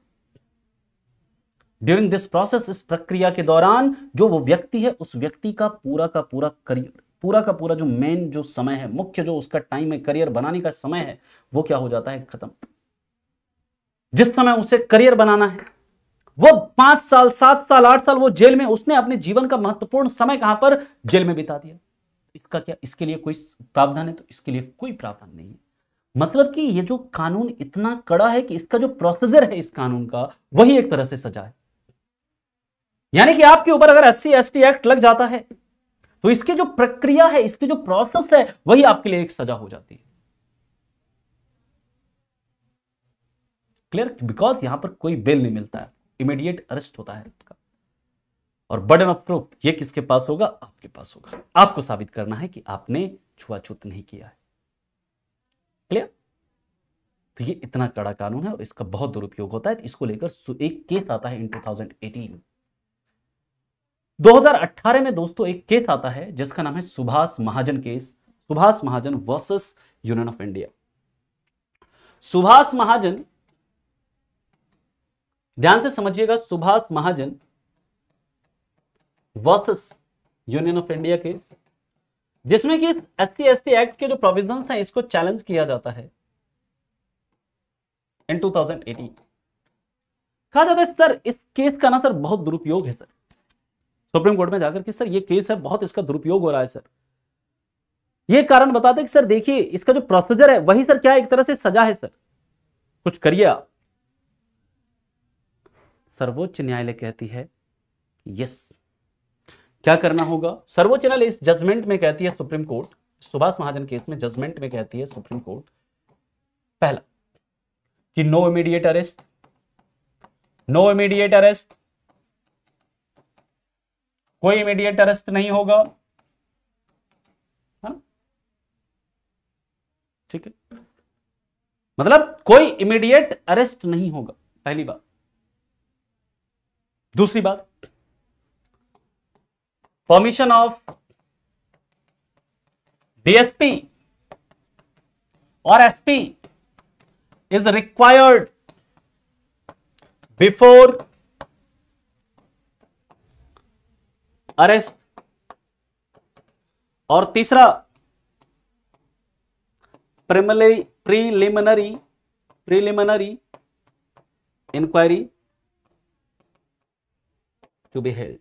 ड्यूरिंग दिस प्रोसेस, इस प्रक्रिया के दौरान जो वो व्यक्ति है, उस व्यक्ति का पूरा करियर, पूरा का पूरा जो मेन जो समय है, मुख्य जो उसका टाइम है, करियर बनाने का समय है, वो क्या हो जाता है, खत्म। जिस समय उसे करियर बनाना है, वो 5 साल, 7 साल, 8 साल वो जेल में, उसने अपने जीवन का महत्वपूर्ण समय कहां पर, जेल में बिता दिया। इसका क्या, इसके लिए कोई प्रावधान है? तो इसके लिए कोई प्रावधान नहीं है। मतलब कि ये जो कानून इतना कड़ा है कि इसका जो प्रोसीजर है इस कानून का, वही एक तरह से सजा है। यानी कि आपके ऊपर अगर SC ST एक्ट लग जाता है तो इसकी जो प्रक्रिया है, इसकी जो प्रोसेस है, वही आपके लिए एक सजा हो जाती है। क्लियर? बिकॉज यहां पर कोई बेल नहीं मिलता है, इमीडिएट अरेस्ट होता है आपका, और बर्डन ऑफ प्रूफ ये किसके पास होगा, आपके पास होगा। आपको साबित करना है कि आपने छुआछूत नहीं किया है। क्लियर? तो ये इतना कड़ा कानून है और इसका बहुत दुरुपयोग होता है। तो इसको लेकर एक केस आता है इन 2018, 2018 में दोस्तों एक केस आता है जिसका नाम है Subhash Mahajan case, Subhash Mahajan versus union of India. Subhash Mahajan, ध्यान से समझिएगा, Subhash Mahajan versus union of India case, जिसमें कि SC ST एक्ट के जो प्रोविजंस हैं इसको चैलेंज किया जाता है इन 2018। कहा जाता है सर इस केस का ना सर बहुत दुरुपयोग है सर, सुप्रीम कोर्ट में जाकर कि सर ये केस है बहुत, इसका दुरुपयोग हो रहा है सर। ये कारण बताते हैं कि सर देखिए इसका जो प्रोसीजर है वही सर क्या एक तरह से सजा है सर, कुछ करिए आप। सर्वोच्च न्यायालय कहती है यस, क्या करना होगा। सर्वोच्च न्यायालय इस जजमेंट में कहती है, supreme court Subhash Mahajan case में जजमेंट में कहती है सुप्रीम कोर्ट, पहला कि no immediate arrest, no immediate arrest, कोई इमीडिएट अरेस्ट नहीं होगा, है ना, ठीक है, मतलब कोई इमीडिएट अरेस्ट नहीं होगा, पहली बात। दूसरी बात, परमिशन ऑफ DSP और SP is required before arrest। और तीसरा, preliminary inquiry to be held.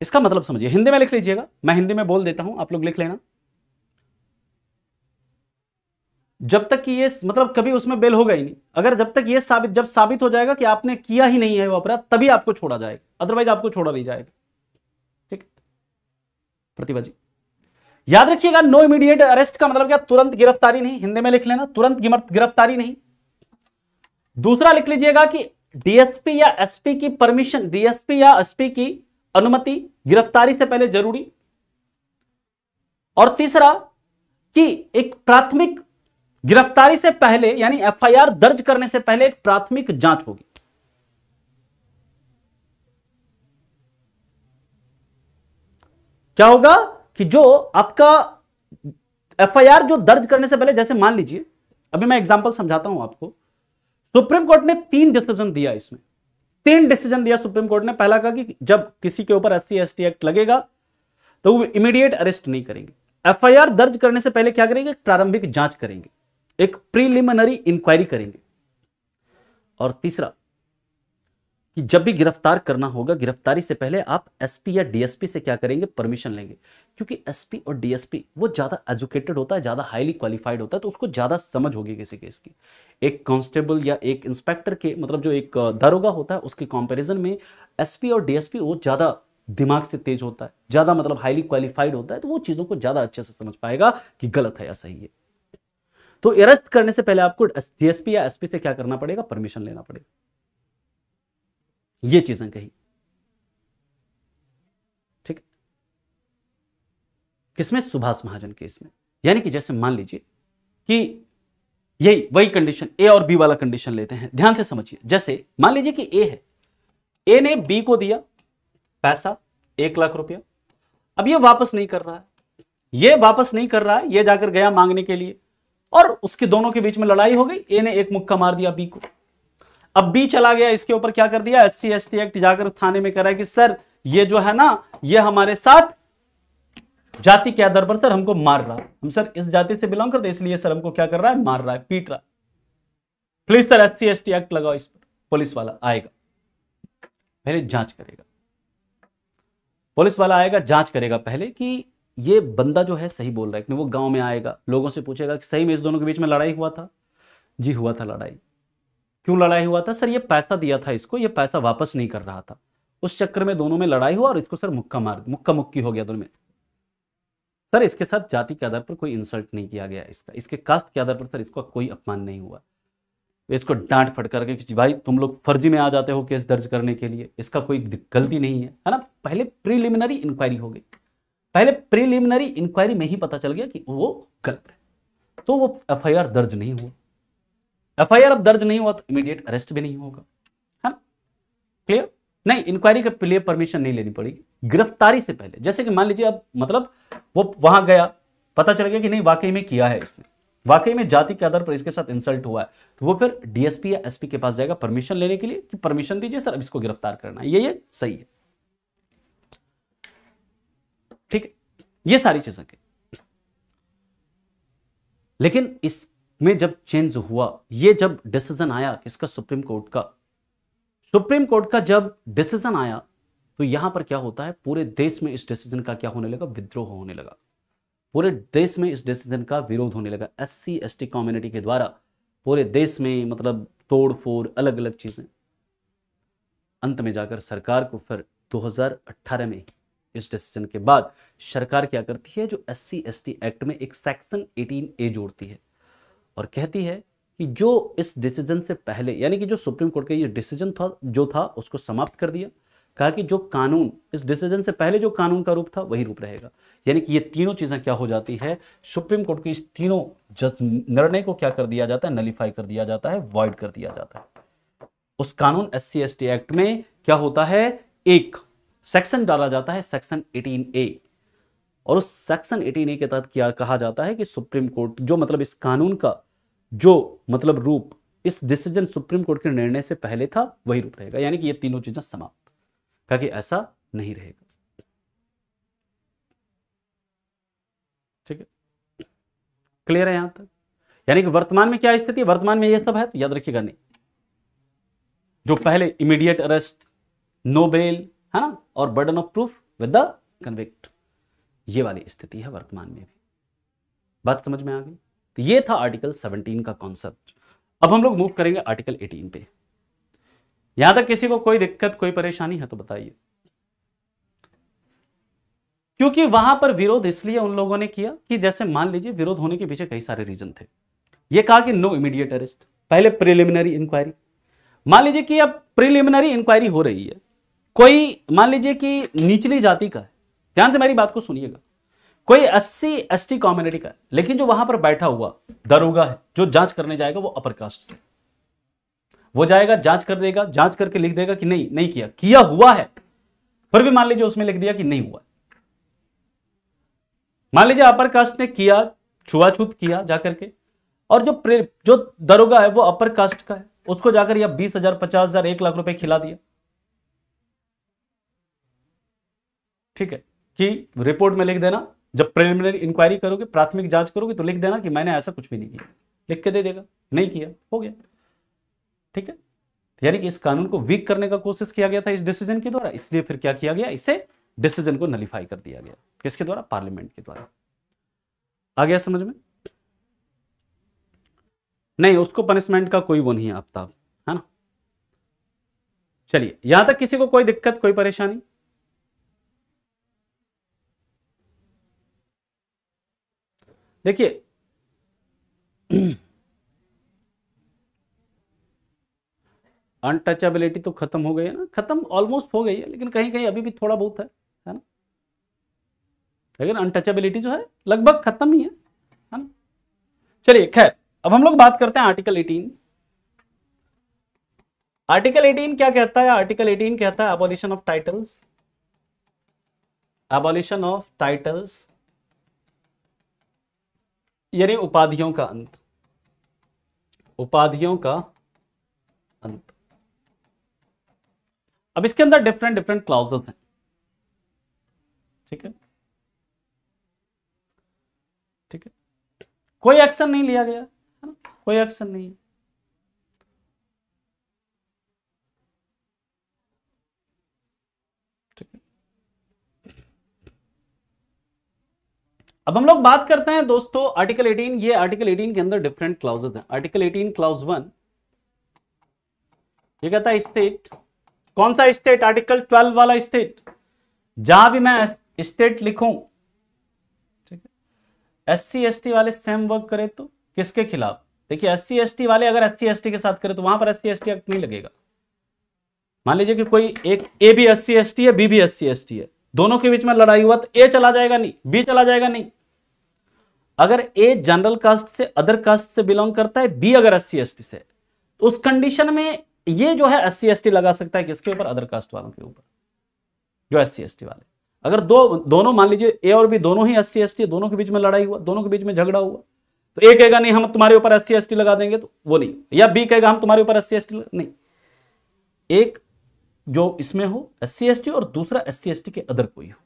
इसका मतलब समझिए, हिंदी में लिख लीजिएगा, मैं हिंदी में बोल देता हूं, आप लोग लिख लेना। जब तक कि ये मतलब कभी उसमें बेल होगा ही नहीं, अगर जब तक ये जब साबित हो जाएगा कि आपने किया ही नहीं है वो अपराध, तभी आपको छोड़ा जाएगा, अदरवाइज आपको छोड़ा नहीं जाएगा। ठीक, प्रतिभा जी याद रखिएगा, नो इमीडिएट अरेस्ट का मतलब क्या? तुरंत गिरफ्तारी नहीं, हिंदी में लिख लेना, तुरंत गिरफ्तारी नहीं। दूसरा लिख लीजिएगा कि डीएसपी या एसपी की परमिशन, डीएसपी या एसपी की अनुमति गिरफ्तारी से पहले जरूरी। और तीसरा कि एक प्राथमिक गिरफ्तारी से पहले यानी एफआईआर दर्ज करने से पहले एक प्राथमिक जांच होगी। क्या होगा कि जो आपका एफआईआर जो दर्ज करने से पहले, जैसे मान लीजिए, अभी मैं एग्जांपल समझाता हूं आपको। सुप्रीम कोर्ट ने 3 डिसीजन दिया, इसमें 3 डिसीजन दिया सुप्रीम कोर्ट ने। पहला कहा कि जब किसी के ऊपर एससी एसटी एक्ट लगेगा तो वो इमीडिएट अरेस्ट नहीं करेंगे, एफआईआर दर्ज करने से पहले क्या करेंगे? प्रारंभिक जांच करेंगे, एक प्रीलिमिनरी इंक्वायरी करेंगे। और तीसरा कि जब भी गिरफ्तार करना होगा, गिरफ्तारी से पहले आप एसपी या डीएसपी से क्या करेंगे? परमिशन लेंगे, क्योंकि एसपी और डीएसपी वो ज्यादा एजुकेटेड होता है, ज्यादा हाईली क्वालिफाइड होता है, तो उसको ज्यादा समझ होगी किसी केस की। एक कांस्टेबल या एक इंस्पेक्टर के मतलब जो एक दारोगा होता है उसके कंपैरिजन में एसपी और डीएसपी वो ज्यादा दिमाग से तेज होता है, ज्यादा मतलब हाईली क्वालिफाइड होता है, तो वो चीजों को ज्यादा अच्छे से समझ पाएगा कि गलत है या सही है। तो अरेस्ट करने से पहले आपको डीएसपी या एसपी से क्या करना पड़ेगा? परमिशन लेना पड़ेगा। ये चीजें कही, ठीक है? किसमें? सुभाष महाजन केस में। यानी कि जैसे मान लीजिए कि यही वही कंडीशन, ए और बी वाला कंडीशन लेते हैं, ध्यान से समझिए। जैसे मान लीजिए कि ए है, ए ने बी को दिया पैसा 1 लाख रुपया, अब ये वापस नहीं कर रहा है, ये वापस नहीं कर रहा है, ये जाकर गया मांगने के लिए और उसके दोनों के बीच में लड़ाई हो गई, ए ने एक मुक्का मार दिया बी को। अब बी चला गया, इसके ऊपर क्या कर दिया? एससी एसटी एक्ट जाकर थाने में कह रहा है कि सर ये जो है ना, ये हमारे साथ जाति के आधार पर सर हमको मार रहा है, हम सर इस जाति से बिलोंग करते इसलिए सर हमको क्या कर रहा है? मार रहा है, पीट रहा है, please sir SC ST act लगाओ इस पर। पुलिस वाला आएगा, पहले जांच करेगा, पुलिस वाला आएगा जांच करेगा पहले कि ये बंदा जो है सही बोल रहा है कि नहीं। वो गांव में आएगा, लोगों से पूछेगा कि सही में इस दोनों के बीच में लड़ाई हुआ था? जी हुआ था लड़ाई। क्यों लड़ाई हुआ था? सर ये पैसा दिया था इसको, ये पैसा वापस नहीं कर रहा था, उस चक्कर में दोनों में लड़ाई हुआ और इसको सर मुक्का मुक्की हो गया दोनों में। सर इसके साथ जाति के आधार पर कोई इंसल्ट नहीं किया गया, इसके कास्ट के आधार पर सर इसको कोई अपमान नहीं हुआ। इसको डांट फटकार के कि भाई तुम लोग फर्जी में आ जाते हो केस दर्ज करने के लिए, इसका कोई गलती नहीं है ना। पहले प्रीलिमिनरी इंक्वायरी हो गई, पहले प्रीलिमिनरी इंक्वायरी में ही पता चल गया कि वो गलत है, तो वो एफआईआर दर्ज नहीं हुआ। एफआईआर अब दर्ज नहीं हुआ तो इमीडिएट अरेस्ट भी नहीं होगा, है ना? क्लियर? नहीं, इंक्वायरी के लिए परमिशन नहीं लेनी पड़ेगी गिरफ्तारी से पहले। जैसे कि मान लीजिए अब मतलब वो वहां गया, पता चल गया कि नहीं वाकई में किया है इसने, वाकई में जाति के आधार पर इसके साथ इंसल्ट हुआ है, तो वो फिर डीएसपी या एसपी के पास जाएगा परमिशन लेने के लिए कि परमिशन दीजिए सर अब इसको गिरफ्तार करना है, ये सही है। ठीक है, ये सारी चीजें की। लेकिन इसमें जब चेंज हुआ, ये जब डिसीजन आया किसका? सुप्रीम कोर्ट का जब डिसीजन आया तो यहां पर क्या होता है? पूरे देश में इस डिसीजन का क्या होने लगा? विद्रोह होने लगा, पूरे देश में इस डिसीजन का विरोध होने लगा। एससी एसटी कम्युनिटी के द्वारा पूरे देश में मतलब तोड़ फोड़, अलग अलग चीजें। अंत में जाकर सरकार को फिर 2018 में इस डिसीजन के बाद सरकार क्या करती है? जो एससी एसटी एक्ट में एक सेक्शन 18A जोड़ती है और कहती है कि जो इस डिसीजन से पहले, यानी कि जो सुप्रीम कोर्ट का ये डिसीजन था उसको समाप्त कर दिया। कहा कि जो कानून इस डिसीजन से पहले जो कानून का रूप था वही रूप रहेगा। यानी कि ये तीनों चीजें क्या हो जाती है? सुप्रीम कोर्ट के इस तीनों निर्णय को क्या कर दिया जाता है? नलीफाई कर दिया जाता है, वॉइड कर दिया जाता है। उस कानून एससी एसटी एक्ट में क्या होता है? एक सेक्शन डाला जाता है, सेक्शन 18A, और उस सेक्शन 18A के तहत क्या कहा जाता है कि सुप्रीम कोर्ट जो मतलब इस कानून का जो मतलब रूप इस डिसीजन सुप्रीम कोर्ट के निर्णय से पहले था वही रूप रहेगा। यानी कि ये तीनों चीजें समाप्त, कहा कि ऐसा नहीं रहेगा। ठीक है, क्लियर है यहां तक? यानी कि वर्तमान में क्या स्थिति है, वर्तमान में ये सब है, तो याद रखिएगा नहीं, जो पहले इमीडिएट अरेस्ट, नो बेल, है ना, और burden of proof with the convict, ये वाली स्थिति है वर्तमान में भी। बात समझ में आ गई? तो ये था आर्टिकल 17 का कॉन्सेप्ट। अब हम लोग मूव करेंगे आर्टिकल 18 पे। यहां तक किसी को कोई दिक्कत, कोई परेशानी है तो बताइए। क्योंकि वहां पर विरोध इसलिए उन लोगों ने किया कि जैसे मान लीजिए विरोध होने के पीछे कई सारे रीजन थे। ये कहा कि नो इमीडिएट अरेस्ट, पहले प्रिलिमिनरी इंक्वायरी। मान लीजिए कि अब प्रिलिमिनरी इंक्वायरी हो रही है, कोई मान लीजिए कि निचली जाति का है, ध्यान से मेरी बात को सुनिएगा, कोई SC/ST कम्युनिटी का है, लेकिन जो वहां पर बैठा हुआ दरोगा है जो जांच करने जाएगा वो अपर कास्ट से, वो जाएगा जांच कर देगा, जांच करके लिख देगा कि नहीं नहीं किया, किया हुआ है, फिर भी मान लीजिए उसमें लिख दिया कि नहीं हुआ। मान लीजिए अपर कास्ट ने किया, छुआछूत किया जाकर के, और जो दरोगा है वो अपर कास्ट का है, उसको जाकर या 20,000, 50,000, 1 लाख रुपए खिला दिया। ठीक है, कि रिपोर्ट में लिख देना, जब प्रिलिमिनरी इंक्वायरी करोगे, प्राथमिक जांच करोगे, तो लिख देना कि मैंने ऐसा कुछ भी नहीं किया, लिख के दे देगा, नहीं किया, हो गया। ठीक है, यानी कि इस कानून को वीक करने का कोशिश किया गया था इस डिसीजन के द्वारा, इसलिए फिर क्या किया गया, इसे डिसीजन को नलिफाई कर दिया गया। किसके द्वारा? पार्लियामेंट के द्वारा। आ गया समझ में? नहीं, उसको पनिशमेंट का कोई वो नहीं है आफ्ताब, है ना। चलिए, यहां तक किसी को कोई दिक्कत, कोई परेशानी? देखिए अनटचेबिलिटी तो खत्म हो गई है ना, खत्म ऑलमोस्ट हो गई है, लेकिन कहीं कहीं अभी भी थोड़ा बहुत है ना, लेकिन अनटचेबिलिटी जो है लगभग खत्म ही है ना। चलिए खैर, अब हम लोग बात करते हैं आर्टिकल 18। आर्टिकल 18 क्या कहता है? आर्टिकल 18 कहता है abolition of titles, abolition of titles यानी उपाधियों का अंत, उपाधियों का अंत। अब इसके अंदर डिफरेंट डिफरेंट क्लॉजेस हैं, ठीक है, ठीक है, कोई एक्शन नहीं लिया गया है ना, कोई एक्शन नहीं। ठीक है, अब हम लोग बात करते हैं दोस्तों आर्टिकल 18। ये आर्टिकल 18 के अंदर डिफरेंट क्लॉजेस हैं। आर्टिकल 18 क्लॉज 1 ये कहता है स्टेट, कौन सा स्टेट? आर्टिकल 12 वाला स्टेट, जहां भी मैं स्टेट लिखूं, ठीक है, SC/ST वाले सेम वर्क करे तो किसके खिलाफ? देखिए SC/ST वाले अगर SC/ST के साथ करे तो वहां पर SC/ST एक्ट नहीं लगेगा। मान लीजिए कि कोई एक A भी SC/ST है, B भी SC/ST है, दोनों के बीच में लड़ाई हुआ तो A चला जाएगा नहीं, B चला जाएगा नहीं। अगर A जनरल कास्ट से, अदर कास्ट से बिलोंग करता है, B अगर SC/ST से, तो उस कंडीशन में ये जो है SC/ST लगा सकता है किसके ऊपर? अदर कास्ट वालों के ऊपर, जो SC/ST वाले। अगर दोनों मान लीजिए A और B दोनों ही SC/ST, दोनों के बीच में लड़ाई हुआ, दोनों के बीच में झगड़ा हुआ, तो A कहेगा नहीं हम तुम्हारे ऊपर SC/ST लगा देंगे, तो वो नहीं, या B कहेगा हम तुम्हारे ऊपर SC/ST नहीं। एक जो इसमें हो SC/ST और दूसरा SC/ST के अदर कोई हो,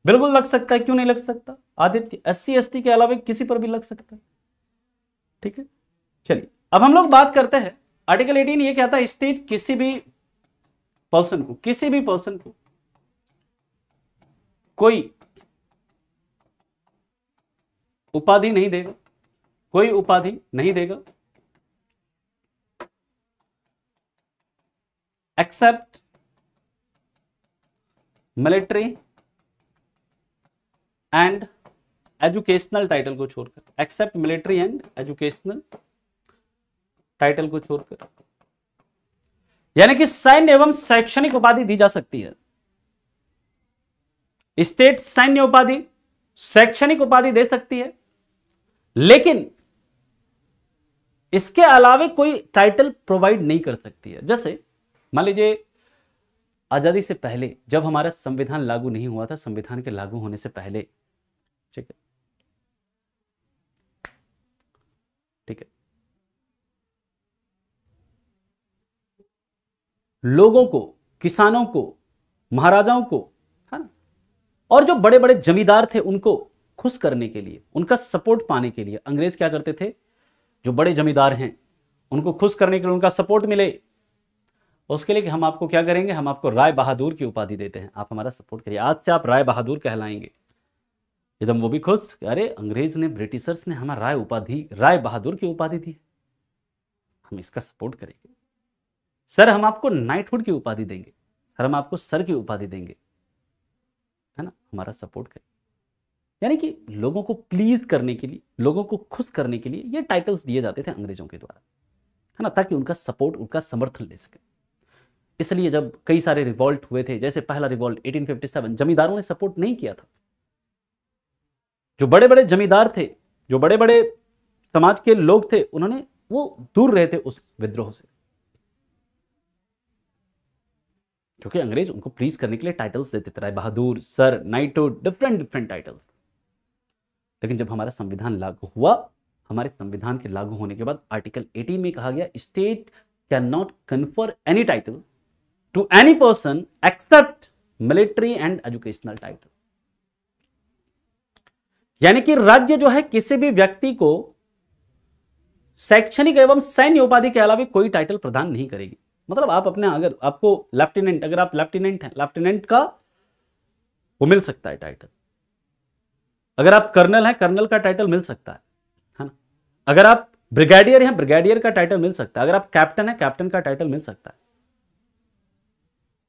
बिल्कुल लग सकता है, क्यों नहीं लग सकता? आदित्य SC/ST के अलावा किसी पर भी लग सकता है। ठीक है, चलिए अब हम लोग बात करते हैं आर्टिकल 18 ये कहता है स्टेट किसी भी पर्सन को, किसी भी पर्सन को कोई उपाधि नहीं देगा, कोई उपाधि नहीं देगा except military and educational title को छोड़कर, except military and educational title को छोड़कर, यानी कि सैन्य एवं शैक्षणिक उपाधि दी जा सकती है। स्टेट सैन्य उपाधि, शैक्षणिक उपाधि दे सकती है, लेकिन इसके अलावे कोई टाइटल प्रोवाइड नहीं कर सकती है। जैसे मान लीजिए आजादी से पहले जब हमारा संविधान लागू नहीं हुआ था, संविधान के लागू होने से पहले, ठीक है, ठीक है, लोगों को, किसानों को, महाराजाओं को, है ना, और जो बड़े बड़े जमींदार थे उनको खुश करने के लिए, उनका सपोर्ट पाने के लिए अंग्रेज क्या करते थे, जो बड़े जमींदार हैं उनको खुश करने के लिए उनका सपोर्ट मिले, उसके लिए कि हम आपको क्या करेंगे, हम आपको राय बहादुर की उपाधि देते हैं, आप हमारा सपोर्ट करिए, आज से आप राय बहादुर कहलाएंगे। एकदम वो भी खुश, अरे अंग्रेज ने, ब्रिटिशर्स ने हमारा राय बहादुर की उपाधि दी, हम इसका सपोर्ट करेंगे। सर हम आपको नाइटहुड की उपाधि देंगे, सर हम आपको सर की उपाधि देंगे, है ना, हमारा सपोर्ट करें। यानी कि लोगों को प्लीज करने के लिए, लोगों को खुश करने के लिए ये टाइटल्स दिए जाते थे अंग्रेजों के द्वारा, है ना, ताकि उनका सपोर्ट, उनका समर्थन ले सके। इसलिए जब कई सारे रिवॉल्ट हुए थे, जैसे पहला रिवॉल्ट 1857, जमींदारों ने सपोर्ट नहीं किया था। जो बड़े बड़े जमींदार थे, जो बड़े बड़े समाज के लोग थे, उन्होंने, वो दूर रहे थे उस विद्रोह से, क्योंकि अंग्रेज उनको प्लीज करने के लिए टाइटल्स देते थे, Rai Bahadur, sir, knighthood, different titles. लेकिन जब हमारा संविधान लागू हुआ, हमारे संविधान के लागू होने के बाद आर्टिकल 18 में कहा गया, state can not confer any title to any person except military and educational title. यानी कि राज्य जो है किसी भी व्यक्ति को शैक्षणिक एवं सैन्य उपाधि के अलावा कोई टाइटल प्रदान नहीं करेगी। मतलब आप अपने, अगर आपको लेफ्टिनेंट, अगर आप लेफ्टिनेंट हैं, लेफ्टिनेंट का वो मिल सकता है टाइटल। अगर आप कर्नल हैं, कर्नल का टाइटल मिल सकता है ना। अगर आप ब्रिगेडियर हैं, ब्रिगेडियर का टाइटल मिल सकता है। अगर आप कैप्टन हैं, कैप्टन का टाइटल मिल सकता है।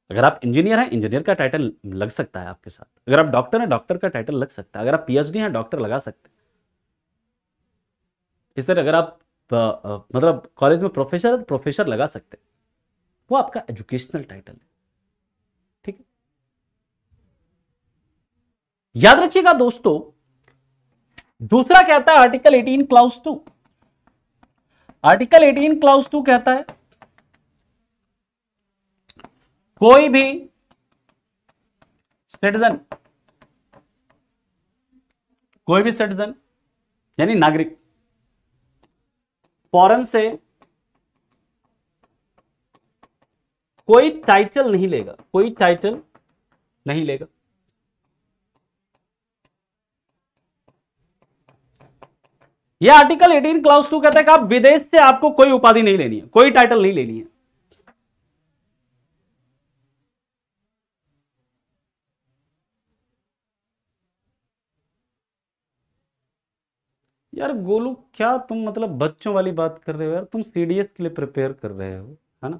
अगर आप इंजीनियर हैं, इंजीनियर का टाइटल लग सकता है आपके साथ। अगर आप डॉक्टर हैं, डॉक्टर का टाइटल लग सकता है। अगर आप पीएचडी हैं, डॉक्टर लगा सकते हैं। इस तरह अगर आप मतलब कॉलेज में प्रोफेसर है तो प्रोफेसर लगा सकते हैं, वो आपका एजुकेशनल टाइटल है। ठीक है, याद रखिएगा दोस्तों। दूसरा कहता है आर्टिकल 18 क्लाउज 2। आर्टिकल 18 क्लाउज 2 कहता है कोई भी सिटीजन यानी नागरिक फॉरेन से कोई टाइटल नहीं लेगा, कोई टाइटल नहीं लेगा। यह आर्टिकल 18 क्लाउज 2 कहता है कि आप विदेश से, आपको कोई उपाधि नहीं लेनी है, कोई टाइटल नहीं लेनी है। यार गोलू, क्या तुम मतलब बच्चों वाली बात कर रहे हो यार, तुम सीडीएस के लिए प्रिपेयर कर रहे हो, है ना,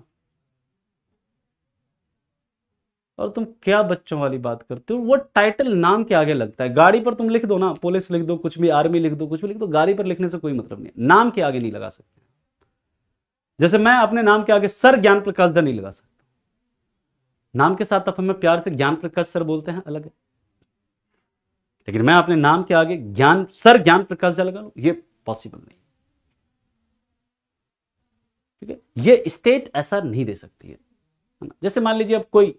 और तुम क्या बच्चों वाली बात करते हो। वो टाइटल नाम के आगे लगता है। गाड़ी पर तुम लिख दो ना, पुलिस लिख दो, कुछ भी, आर्मी लिख दो, कुछ भी लिख दो, गाड़ी पर लिखने से कोई मतलब नहीं, नाम के आगे नहीं लगा सकते। जैसे मैं अपने नाम के आगे सर ज्ञान प्रकाश झा नहीं लगा सकता, नाम के साथ अब हमें प्यार से ज्ञान प्रकाश सर बोलते हैं, अलग है। लेकिन मैं अपने नाम के आगे सर ज्ञान प्रकाश झा लगा लूं, ये पॉसिबल नहीं। ठीक है, ये स्टेट ऐसा नहीं दे सकती है ना। जैसे मान लीजिए अब कोई,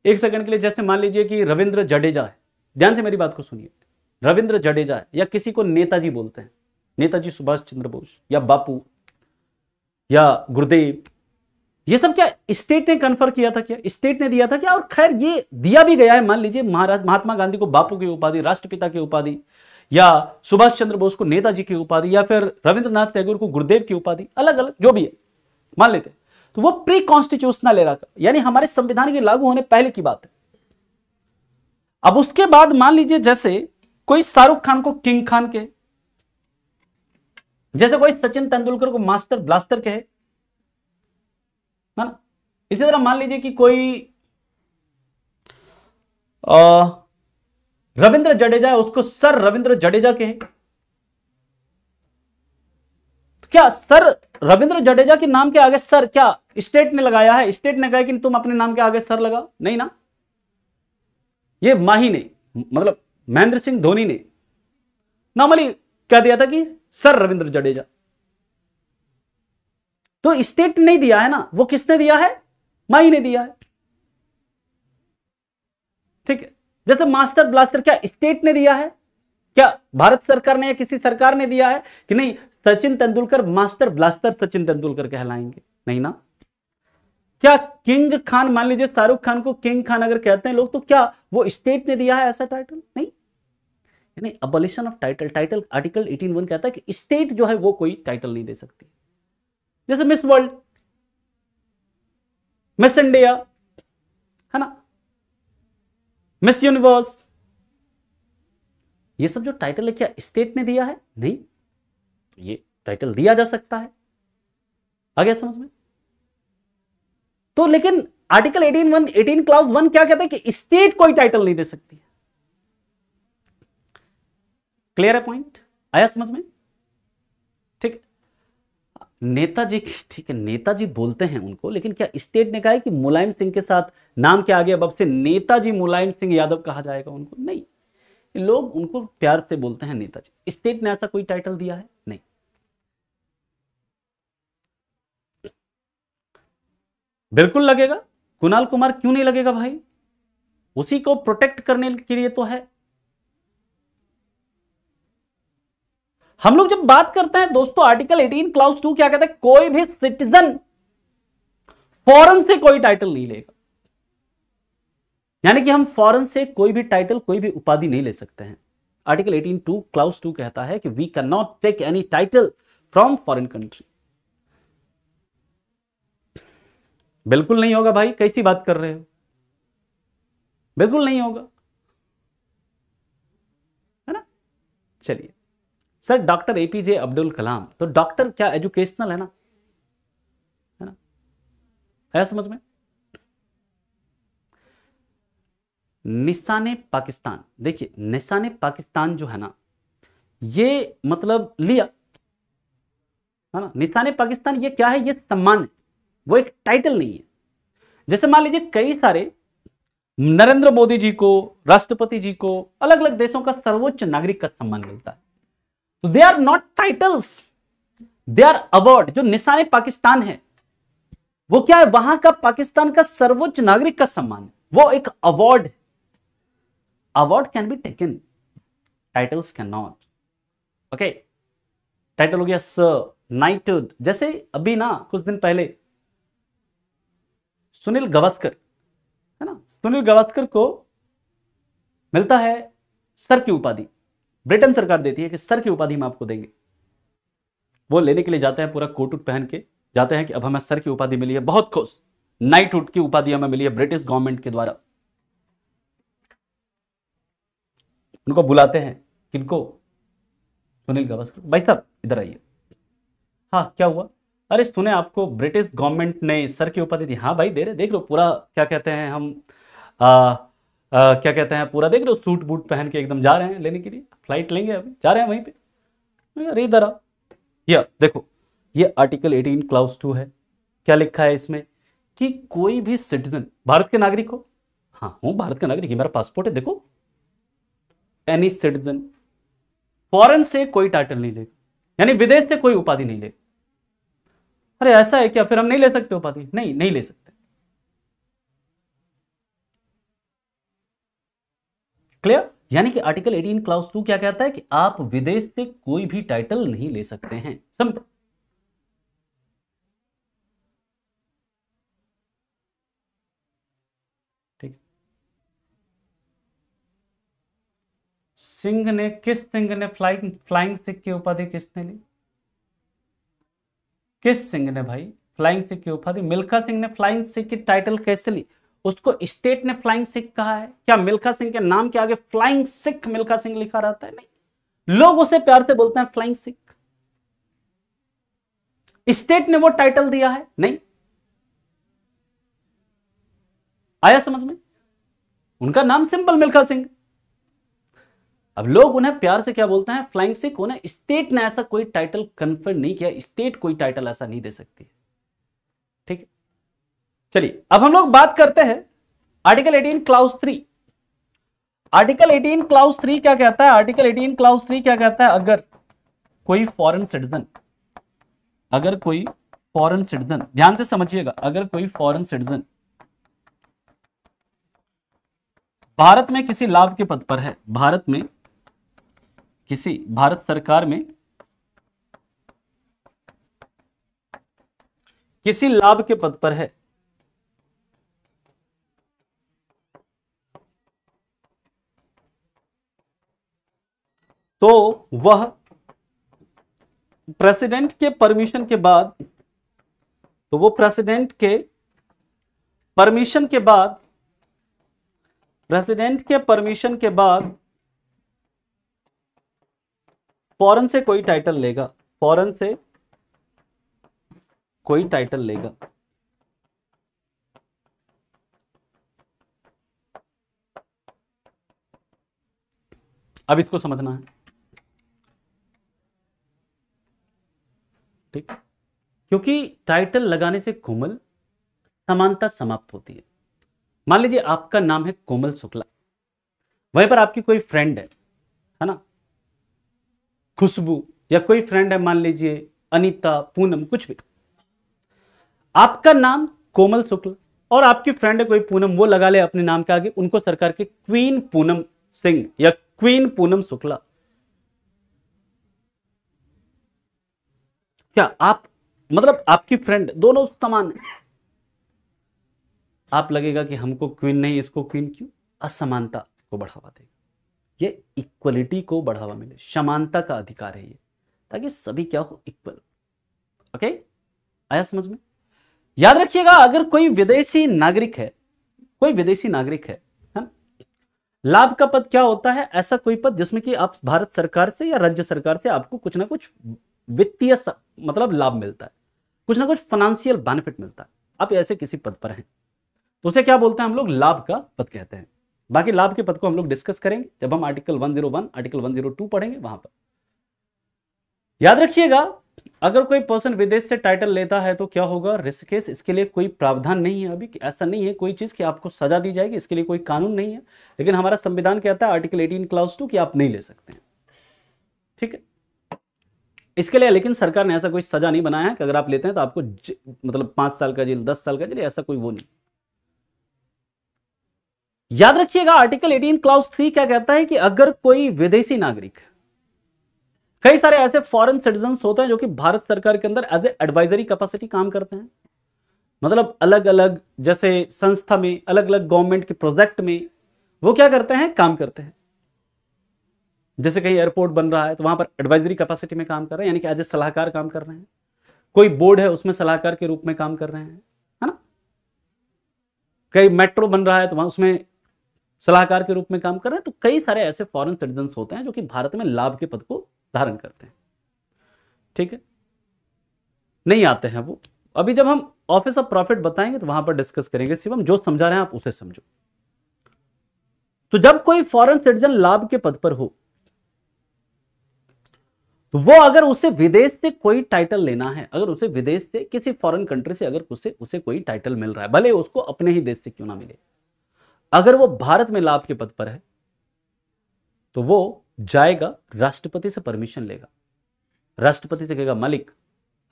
एक सेकंड के लिए, जैसे मान लीजिए कि रविंद्र जडेजा है, ध्यान से मेरी बात को सुनिए, रविंद्र जडेजा है, या किसी को नेताजी बोलते हैं, नेताजी सुभाष चंद्र बोस या बापू या गुरुदेव, ये सब क्या स्टेट ने कन्फर किया था, क्या स्टेट ने दिया था क्या? और खैर ये दिया भी गया है। मान लीजिए महात्मा गांधी को बापू की उपाधि, राष्ट्रपिता की उपाधि, या सुभाष चंद्र बोस को नेताजी की उपाधि, या फिर रविंद्रनाथ टैगोर को गुरुदेव की उपाधि, अलग अलग जो भी है मान लेते, तो वो प्री कॉन्स्टिट्यूशनल एरा का, यानी हमारे संविधान के लागू होने पहले की बात है। अब उसके बाद मान लीजिए जैसे कोई शाहरुख खान को किंग खान कहे, जैसे कोई सचिन तेंदुलकर को मास्टर ब्लास्टर कहे, है ना। इसी तरह मान लीजिए कि कोई रविंद्र जडेजा है, उसको सर रविंद्र जडेजा कहे, तो क्या सर रविंद्र जडेजा के नाम के आगे सर क्या स्टेट ने लगाया है? स्टेट ने कहा कि तुम अपने नाम के आगे सर लगाओ, नहीं ना। ये माही ने, मतलब महेंद्र सिंह धोनी ने नॉर्मली क्या दिया था कि सर रविंद्र जडेजा, तो स्टेट ने नहीं दिया है ना, वो किसने दिया है? माही ने दिया है। ठीक है, जैसे मास्टर ब्लास्टर क्या स्टेट ने दिया है? क्या भारत सरकार ने या किसी सरकार ने दिया है कि नहीं सचिन तेंदुलकर मास्टर ब्लास्टर सचिन तेंदुलकर कहलाएंगे? नहीं ना। क्या किंग खान, मान लीजिए शाहरुख खान को किंग खान अगर कहते हैं लोग, तो क्या वो स्टेट ने दिया है ऐसा टाइटल? नहीं। यानी abolition of title. Title article 18(1) कहता है कि स्टेट जो है वो कोई टाइटल नहीं दे सकती। जैसे मिस वर्ल्ड, मिस इंडिया, है ना, मिस यूनिवर्स, ये सब जो टाइटल है क्या स्टेट ने दिया है? नहीं, ये टाइटल दिया जा सकता है। आ गया समझ में? तो लेकिन आर्टिकल 18 क्लास 1 क्या कहता है कि स्टेट कोई टाइटल नहीं दे सकती। क्लियर है पॉइंट? आया समझ में? ठीक। नेताजी, ठीक है, नेताजी बोलते हैं उनको, लेकिन क्या स्टेट ने कहा है कि मुलायम सिंह के साथ नाम के आगे अब से नेताजी मुलायम सिंह यादव कहा जाएगा उनको? नहीं, लोग उनको प्यार से बोलते हैं नेताजी। स्टेट ने ऐसा कोई टाइटल दिया है? नहीं। बिल्कुल लगेगा। कुणाल कुमार क्यों नहीं लगेगा भाई? उसी को प्रोटेक्ट करने के लिए तो है। हम लोग जब बात करते हैं दोस्तों आर्टिकल 18 क्लास 2 क्या कहता है? कोई भी सिटीजन फॉरेन से कोई टाइटल नहीं लेगा। यानी कि हम फॉरेन से कोई भी टाइटल, कोई भी उपाधि नहीं ले सकते हैं। आर्टिकल 18 क्लास 2 कहता है कि we can not take any title from foreign country. बिल्कुल नहीं होगा भाई, कैसी बात कर रहे हो? बिल्कुल नहीं होगा, है ना। चलिए sir, doctor APJ Abdul Kalam, तो डॉक्टर क्या एजुकेशनल है ना, है ना, है समझ में? निशाने पाकिस्तान, देखिए निशाने पाकिस्तान जो है ना, ये मतलब लिया, है ना। निशाने पाकिस्तान ये क्या है? ये सम्मान है, वो एक टाइटल नहीं है। जैसे मान लीजिए कई सारे नरेंद्र मोदी जी को, राष्ट्रपति जी को अलग अलग देशों का सर्वोच्च नागरिक का सम्मान मिलता है, तो they are not titles, they are award. जो निशाने पाकिस्तान है वो क्या है? वहां का पाकिस्तान का सर्वोच्च नागरिक का सम्मान है, वो एक अवार्ड है। Award can be taken, titles can not. Okay, title हो गया सर, नाइटहुड। जैसे अभी ना कुछ दिन पहले सुनील गावस्कर, है ना, सुनील गावस्कर को मिलता है सर की उपाधि। ब्रिटेन सरकार देती है कि सर की उपाधि हम आपको देंगे। वो लेने के लिए जाते हैं, पूरा कोट उट पहन के जाते हैं कि अब हमें सर की उपाधि मिली है, बहुत खुश, नाइटहुड की उपाधि हमें मिली है ब्रिटिश गवर्नमेंट के द्वारा। उनको बुलाते हैं, किनको? सुनील गावस्कर, भाई साहब इधर आइए। हाँ क्या हुआ? अरे सुने आपको ब्रिटिश गवर्नमेंट ने सर की उपाधि दी। हाँ भाई दे रहे, देख लो पूरा क्या कहते हैं हम क्या कहते हैं, पूरा देख लो सूट बूट पहन के एकदम जा रहे हैं लेने के लिए, फ्लाइट लेंगे अभी, जा रहे हैं वहीं पे। अरे इधर आ, या देखो ये आर्टिकल 18 क्लास 2 है। क्या लिखा है इसमें? कि कोई भी सिटीजन, भारत के नागरिक हो, हाँ हूं भारत का नागरिक, मेरा पासपोर्ट है देखो, एनी सिटीजन फॉरेन से कोई टाइटल नहीं लेगा, यानी विदेश से कोई उपाधि नहीं लेगा। अरे ऐसा है क्या? फिर हम नहीं ले सकते उपाधि? नहीं, नहीं ले सकते। क्लियर? यानी कि आर्टिकल 18 क्लास 2 क्या कहता है कि आप विदेश से कोई भी टाइटल नहीं ले सकते हैं। समझो। ठीक। सिंह ने, किस सिंह ने फ्लाइंग फ्लाइंग सिख की उपाधि किसने ली? किस सिंह ने भाई फ्लाइंग सिख की उपाधि? मिल्खा सिंह ने फ्लाइंग सिख की टाइटल कैसे ली? उसको स्टेट ने फ्लाइंग सिख कहा है क्या? मिल्खा सिंह के नाम के आगे फ्लाइंग सिख मिल्खा सिंह लिखा रहता है? नहीं, लोग उसे प्यार से बोलते हैं फ्लाइंग सिख। स्टेट ने वो टाइटल दिया है? नहीं। आया समझ में? उनका नाम सिंपल मिल्खा सिंह। अब लोग उन्हें प्यार से क्या बोलते हैं? फ्लाइंग सिख। उन्हें स्टेट ने ऐसा कोई टाइटल कन्फर नहीं किया, स्टेट कोई टाइटल ऐसा नहीं दे सकती। ठीक है, चलिए अब हम लोग बात करते हैं आर्टिकल 18 क्लाउज 3। आर्टिकल 18 क्लाउज 3 क्या कहता है? आर्टिकल 18 क्लाउज 3 क्या कहता है? अगर कोई फॉरेन सिटीजन, अगर कोई फॉरेन सिटीजन, ध्यान से समझिएगा, अगर कोई फॉरेन सिटीजन भारत में किसी लाभ के पद पर है, भारत में किसी, भारत सरकार में किसी लाभ के पद पर है, तो वह प्रेसिडेंट के परमिशन के बाद, तो वो प्रेसिडेंट के परमिशन के बाद, प्रेसिडेंट के परमिशन के बाद फॉरेन से कोई टाइटल लेगा, फॉरेन से कोई टाइटल लेगा। अब इसको समझना है, ठीक, क्योंकि टाइटल लगाने से कोमल समानता समाप्त होती है। मान लीजिए आपका नाम है कोमल शुक्ला, वहीं पर आपकी कोई फ्रेंड है ना, खुशबू, या कोई फ्रेंड है मान लीजिए अनीता, पूनम, कुछ भी, आपका नाम कोमल शुक्ला और आपकी फ्रेंड है कोई पूनम, वो लगा ले अपने नाम के आगे, उनको सरकार के क्वीन पूनम सिंह या क्वीन पूनम शुक्ला। क्या आप, मतलब आपकी फ्रेंड, दोनों समान है, आप लगेगा कि हमको क्वीन नहीं इसको क्वीन क्यों? असमानता को बढ़ावा देगा, ये इक्वलिटी को बढ़ावा मिले, समानता का अधिकार है ये, ताकि सभी क्या हो, इक्वल। ओके, आया समझ में? याद रखिएगा, अगर कोई विदेशी नागरिक है, कोई विदेशी नागरिक है ना, लाभ का पद क्या होता है? ऐसा कोई पद जिसमें कि आप भारत सरकार से या राज्य सरकार से आपको कुछ ना कुछ वित्तीय मतलब लाभ मिलता है, कुछ ना कुछ फाइनेंशियल बेनिफिट मिलता है, आप ऐसे किसी पद पर हैं, तो उसे क्या बोलते हैं हम लोग? लाभ का पद कहते हैं। बाकी लाभ के पद को हम लोग डिस्कस करेंगे जब हम आर्टिकल 101, आर्टिकल 102 पढ़ेंगे वहां पर। याद रखिएगा, अगर कोई पर्सन विदेश से टाइटल लेता है तो क्या होगा? Risk case. इसके लिए कोई प्रावधान नहीं है अभी, ऐसा नहीं है कोई चीज कि आपको सजा दी जाएगी, इसके लिए कोई कानून नहीं है, लेकिन हमारा संविधान कहता है आर्टिकल 18 क्लॉज 2 कि आप नहीं ले सकते हैं, ठीक है। इसके लिए लेकिन सरकार ने ऐसा कोई सजा नहीं बनाया है कि अगर आप लेते हैं तो आपको मतलब 5 साल का जेल, 10 साल का जेल, ऐसा कोई वो नहीं। याद रखिएगा, आर्टिकल 18 क्लॉज 3 क्या कहता है कि अगर कोई विदेशी नागरिक, कई सारे ऐसे फॉरेन सिटीजन्स होते हैं जो कि भारत सरकार के अंदर एज ए एडवाइजरी कैपेसिटी काम करते हैं, मतलब अलग अलग जैसे संस्था में, अलग अलग गवर्नमेंट के प्रोजेक्ट में वो क्या करते हैं? काम करते हैं। जैसे कहीं एयरपोर्ट बन रहा है तो वहां पर एडवाइजरी कैपेसिटी में काम कर रहे हैं, यानी कि एज ए सलाहकार काम कर रहे हैं। कोई बोर्ड है उसमें सलाहकार के रूप में काम कर रहे हैं, है ना। कई मेट्रो बन रहा है तो वहां उसमें सलाहकार के रूप में काम कर रहे हैं। तो कई सारे ऐसे फॉरेन सिटीजन्स होते हैं जो कि भारत में लाभ के पद को धारण करते हैं, ठीक है। नहीं आते हैं वो, अभी जब हम ऑफिस ऑफ प्रॉफिट बताएंगे तो वहां पर डिस्कस करेंगे। शिवम जो समझा रहे हैं आप उसे समझो। तो जब कोई फॉरेन सिटीजन लाभ के पद पर हो तो वो अगर उसे विदेश से कोई टाइटल लेना है, अगर उसे विदेश से किसी फॉरेन कंट्री से अगर उसे कोई टाइटल मिल रहा है, भले उसको अपने ही देश से क्यों ना मिले, अगर वो भारत में लाभ के पद पर है तो वो जाएगा, राष्ट्रपति से परमिशन लेगा, राष्ट्रपति से कहेगा मालिक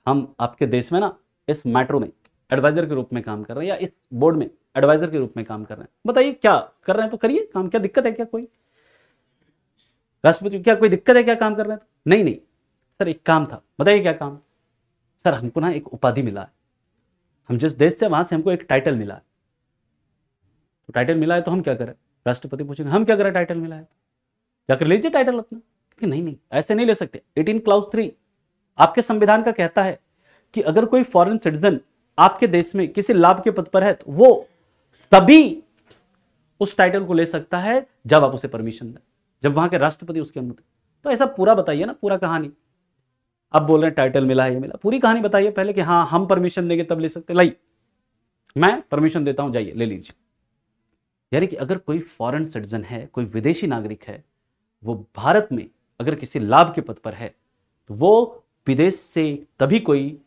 हम आपके देश में ना इस मेट्रो में एडवाइजर के रूप में काम कर रहे हैं या इस बोर्ड में एडवाइजर के रूप में काम कर रहे हैं, बताइए क्या कर रहे हैं तो करिए काम, क्या दिक्कत है क्या? कोई राष्ट्रपति क्या कोई दिक्कत है क्या काम कर रहे हैं? तो नहीं नहीं सर एक काम था, बताइए क्या काम? सर हमको ना एक उपाधि मिला है, हम जिस देश से वहां से हमको एक टाइटल मिला है, तो टाइटल मिला है तो हम क्या करें? राष्ट्रपति पूछेंगे हम क्या करें? टाइटल मिला है, जाकर लीजिए टाइटल अपना। कि नहीं नहीं ऐसे नहीं ले सकते। 18 क्लॉज 3 आपके संविधान का कहता है कि अगर कोई फॉरेन सिटीजन आपके देश में किसी लाभ के पद पर है तो वो तभी उस टाइटल को ले सकता है जब आप उसे परमिशन दें, जब वहां के राष्ट्रपति उसकी अनुमति। तो ऐसा पूरा बताइए ना, पूरा कहानी। अब बोल रहे हैं टाइटल मिला है, ये मिला, पूरी कहानी बताइए पहले कि हाँ हम परमिशन देंगे तब ले सकते। लाई मैं परमिशन देता हूं, जाइए ले लीजिए। यानी कि अगर कोई फॉरेन सिटीजन है, कोई विदेशी नागरिक है, वो भारत में अगर किसी लाभ के पद पर है तो वो विदेश से तभी कोई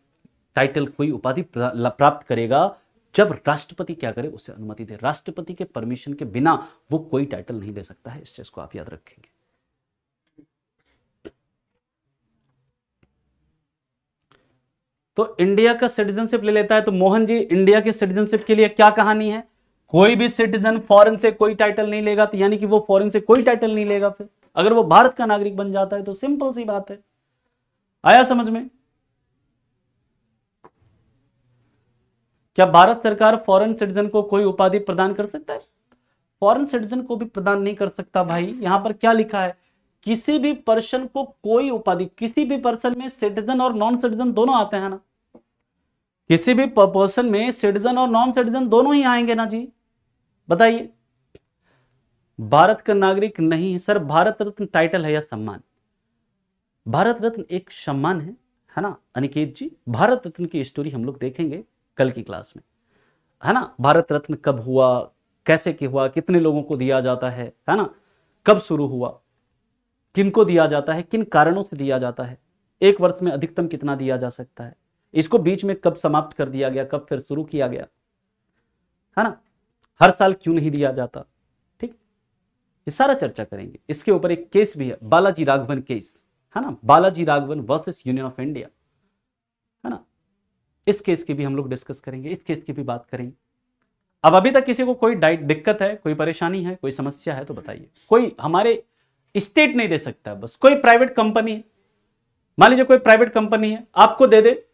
टाइटल, कोई उपाधि प्राप्त करेगा जब राष्ट्रपति क्या करे? उसे अनुमति दे। राष्ट्रपति के परमिशन के बिना वो कोई टाइटल नहीं दे सकता है। इस चीज को आप याद रखेंगे। तो इंडिया का सिटीजनशिप ले लेता है तो मोहन जी इंडिया के सिटीजनशिप के लिए क्या कहानी है? कोई भी सिटीजन फॉरेन से कोई टाइटल नहीं लेगा, तो यानी कि वो फॉरेन से कोई टाइटल नहीं लेगा। फिर अगर वो भारत का नागरिक बन जाता है तो सिंपल सी बात है। आया समझ में? क्या भारत सरकार फॉरेन सिटीजन को कोई उपाधि प्रदान कर सकता है? फॉरेन सिटीजन को भी प्रदान नहीं कर सकता भाई। यहां पर क्या लिखा है? किसी भी पर्सन को कोई उपाधि, किसी भी पर्सन में सिटीजन और नॉन सिटीजन दोनों आते हैं ना, किसी भी पर्सन में सिटीजन और नॉन सिटीजन दोनों ही आएंगे ना जी, बताइए। भारत का नागरिक नहीं है सर, भारत रत्न टाइटल है या सम्मान? भारत रत्न एक सम्मान है ना अनिकेत जी। भारत रत्न की स्टोरी हम लोग देखेंगे कल की क्लास में, है ना। भारत रत्न कब हुआ, कैसे कि हुआ, कितने लोगों को दिया जाता है ना, कब शुरू हुआ, किनको दिया जाता है, किन कारणों से दिया जाता है, एक वर्ष में अधिकतम कितना दिया जा सकता है, इसको बीच में कब समाप्त कर दिया गया, कब फिर शुरू किया गया, है ना, हर साल क्यों नहीं दिया जाता, ठीक, ये सारा चर्चा करेंगे। इसके ऊपर एक केस भी है, बालाजी राघवन केस, है ना, Balaji Raghavan versus union of India, है ना। इस केस की भी हम लोग डिस्कस करेंगे, इस केस की भी बात करेंगे। अब अभी तक किसी को कोई दिक्कत है, कोई परेशानी है, कोई समस्या है तो बताइए। कोई हमारे स्टेट नहीं दे सकता, बस कोई प्राइवेट कंपनी है, मान लीजिए कोई प्राइवेट कंपनी है, आपको दे दे,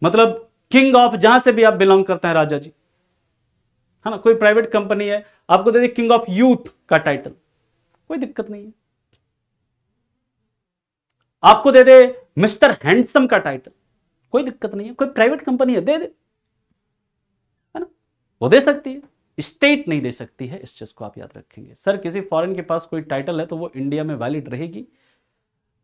मतलब किंग ऑफ, जहां से भी आप बिलोंग करते हैं राजा जी, है ना, कोई प्राइवेट कंपनी है, आपको दे दे किंग ऑफ यूथ का टाइटल, कोई दिक्कत नहीं है। आपको दे दे मिस्टर हैंडसम का टाइटल, कोई दिक्कत नहीं है, कोई प्राइवेट कंपनी है, दे दे, है ना, वो दे सकती है, स्टेट नहीं दे सकती है। इस चीज को आप याद रखेंगे। सर किसी फॉरेन के पास कोई टाइटल है तो वो इंडिया में वैलिड रहेगी,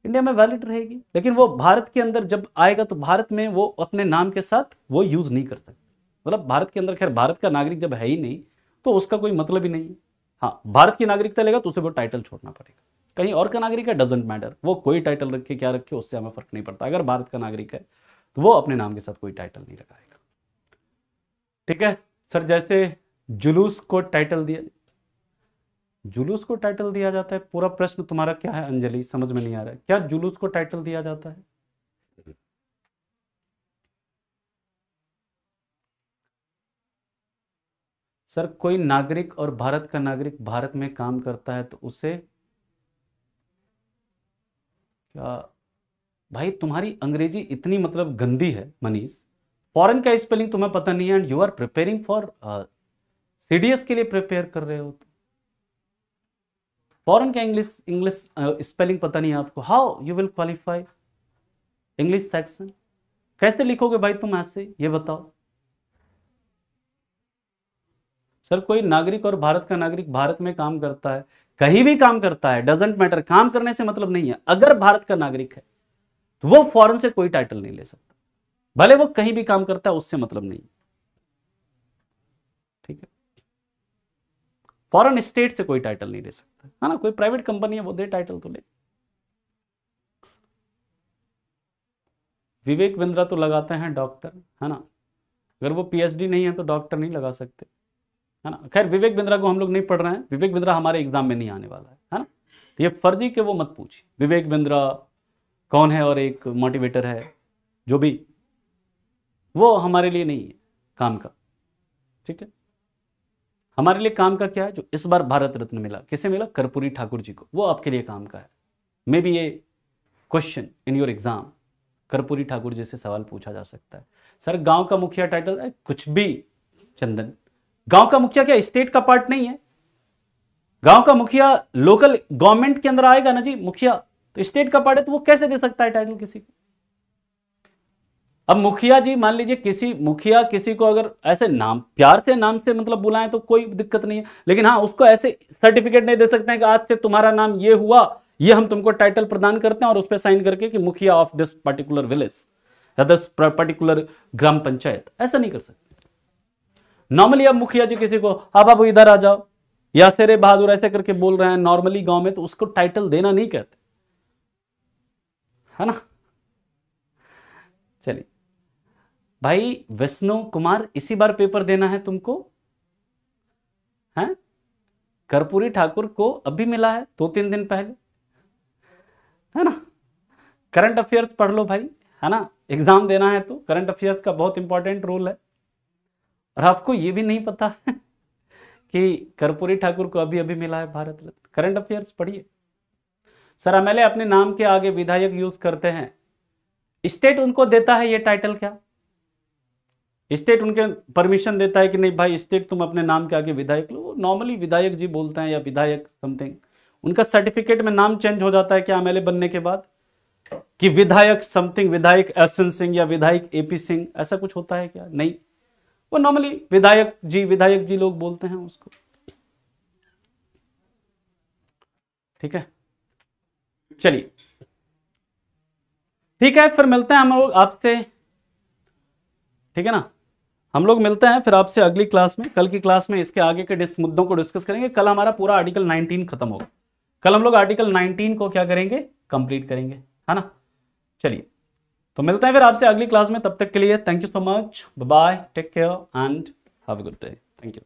इंडिया में वैलिड रहेगी, लेकिन वो भारत के अंदर जब आएगा तो भारत में वो अपने नाम के साथ वो यूज नहीं कर सकते। मतलब भारत के अंदर, खैर भारत का नागरिक जब है ही नहीं तो उसका कोई मतलब ही नहीं है। हाँ, भारत की नागरिकता लेगा तो उसे वो टाइटल छोड़ना पड़ेगा। कहीं और का नागरिक है, डजेंट मैटर, वो कोई टाइटल रखे क्या रखे उससे हमें फर्क नहीं पड़ता। अगर भारत का नागरिक है तो वो अपने नाम के साथ कोई टाइटल नहीं लगाएगा, ठीक है। सर जैसे जुलूस को टाइटल दिया, जुलूस को टाइटल दिया जाता है, पूरा प्रश्न तुम्हारा क्या है अंजलि, समझ में नहीं आ रहा है, क्या जुलूस को टाइटल दिया जाता है? सर कोई नागरिक और भारत का नागरिक भारत में काम करता है तो उसे क्या, भाई तुम्हारी अंग्रेजी इतनी मतलब गंदी है मनीष, फॉरेन का स्पेलिंग तुम्हें पता नहीं है, and you are preparing for CDS के लिए प्रिपेयर कर रहे हो तो फॉरेन का इंग्लिश इंग्लिश स्पेलिंग पता नहीं है आपको, how you will qualify English section, कैसे लिखोगे भाई तुम ऐसे, ये बताओ। सर कोई नागरिक और भारत का नागरिक भारत में काम करता है, कहीं भी काम करता है, डजेंट मैटर, काम करने से मतलब नहीं है। अगर भारत का नागरिक है तो वो फॉरेन से कोई टाइटल नहीं ले सकता, भले वो कहीं भी काम करता है, उससे मतलब नहीं, ठीक है। फॉरेन स्टेट से कोई टाइटल नहीं ले सकता, है ना, कोई प्राइवेट कंपनी है वो दे टाइटल तो ले। विवेक बिंद्रा तो लगाते हैं डॉक्टर, है ना, अगर वो पीएचडी नहीं है तो डॉक्टर नहीं लगा सकते, है ना। खैर विवेक बिंद्रा को हम लोग नहीं पढ़ रहे हैं, विवेक बिंद्रा हमारे एग्जाम में नहीं आने वाला है ना, तो ये फर्जी के वो मत पूछिए। विवेक बिंद्रा कौन है और एक मोटिवेटर है जो भी, वो हमारे लिए नहीं है काम का, ठीक है। हमारे लिए काम का क्या है, जो इस बार भारत रत्न मिला, किसे मिला, कर्पूरी ठाकुर जी को, वो आपके लिए काम का है। मे बी ये question in your exam, Karpoori Thakur ji से सवाल पूछा जा सकता है। सर गांव का मुखिया टाइटल है, कुछ भी चंदन, गांव का मुखिया क्या स्टेट का पार्ट नहीं है? गांव का मुखिया लोकल गवर्नमेंट के अंदर आएगा ना जी, मुखिया तो स्टेट का पार्ट है, तो वो कैसे दे सकता है टाइटल किसी को? अब मुखिया जी, मान लीजिए किसी मुखिया किसी को अगर ऐसे नाम, प्यार से नाम से मतलब बुलाएं तो कोई दिक्कत नहीं है, लेकिन हाँ उसको ऐसे सर्टिफिकेट नहीं दे सकते हैं कि आज से तुम्हारा नाम ये हुआ, ये हम तुमको टाइटल प्रदान करते हैं, और उस पर साइन करके कि मुखिया ऑफ दिस पर्टिकुलर विलेज या दिस पर्टिकुलर ग्राम पंचायत, ऐसा नहीं कर सकते। नॉर्मली अब मुखिया जी किसी को, आप बाबू इधर आ जाओ या शेरे बहादुर ऐसे करके बोल रहे हैं नॉर्मली गांव में, तो उसको टाइटल देना नहीं कहते, है ना। चलिए भाई विष्णु कुमार, इसी बार पेपर देना है तुमको, हैं? कर्पूरी ठाकुर को अभी मिला है 2-3 दिन पहले, है ना। करंट अफेयर्स पढ़ लो भाई, है ना, एग्जाम देना है तो करंट अफेयर्स का बहुत इंपॉर्टेंट रोल है। और आपको ये भी नहीं पता है कि कर्पूरी ठाकुर को अभी अभी मिला है भारत रत्न, करंट अफेयर्स पढ़िए। सर एमएलए अपने नाम के आगे विधायक यूज करते हैं, स्टेट उनको देता है ये टाइटल क्या? स्टेट उनके परमिशन देता है कि नहीं भाई स्टेट तुम अपने नाम के आगे विधायक लो, नॉर्मली विधायक जी बोलते हैं या विधायक समथिंग, उनका सर्टिफिकेट में नाम चेंज हो जाता है क्या एमएलए बनने के बाद, कि विधायक समथिंग, विधायक एसएन सिंह या विधायक एपी सिंह, ऐसा कुछ होता है क्या? नहीं, वो नॉर्मली विधायक जी लोग बोलते हैं उसको। ठीक है, चलिए ठीक है, फिर मिलते हैं हम लोग आपसे, ठीक है ना, हम लोग मिलते हैं फिर आपसे अगली क्लास में। कल की क्लास में इसके आगे के मुद्दों को डिस्कस करेंगे। कल हमारा पूरा आर्टिकल 19 खत्म होगा, कल हम लोग आर्टिकल 19 को क्या करेंगे, कंप्लीट करेंगे, है ना। चलिए, तो मिलते हैं फिर आपसे अगली क्लास में, तब तक के लिए thank you so much, bye bye, take care and have a good day, thank you.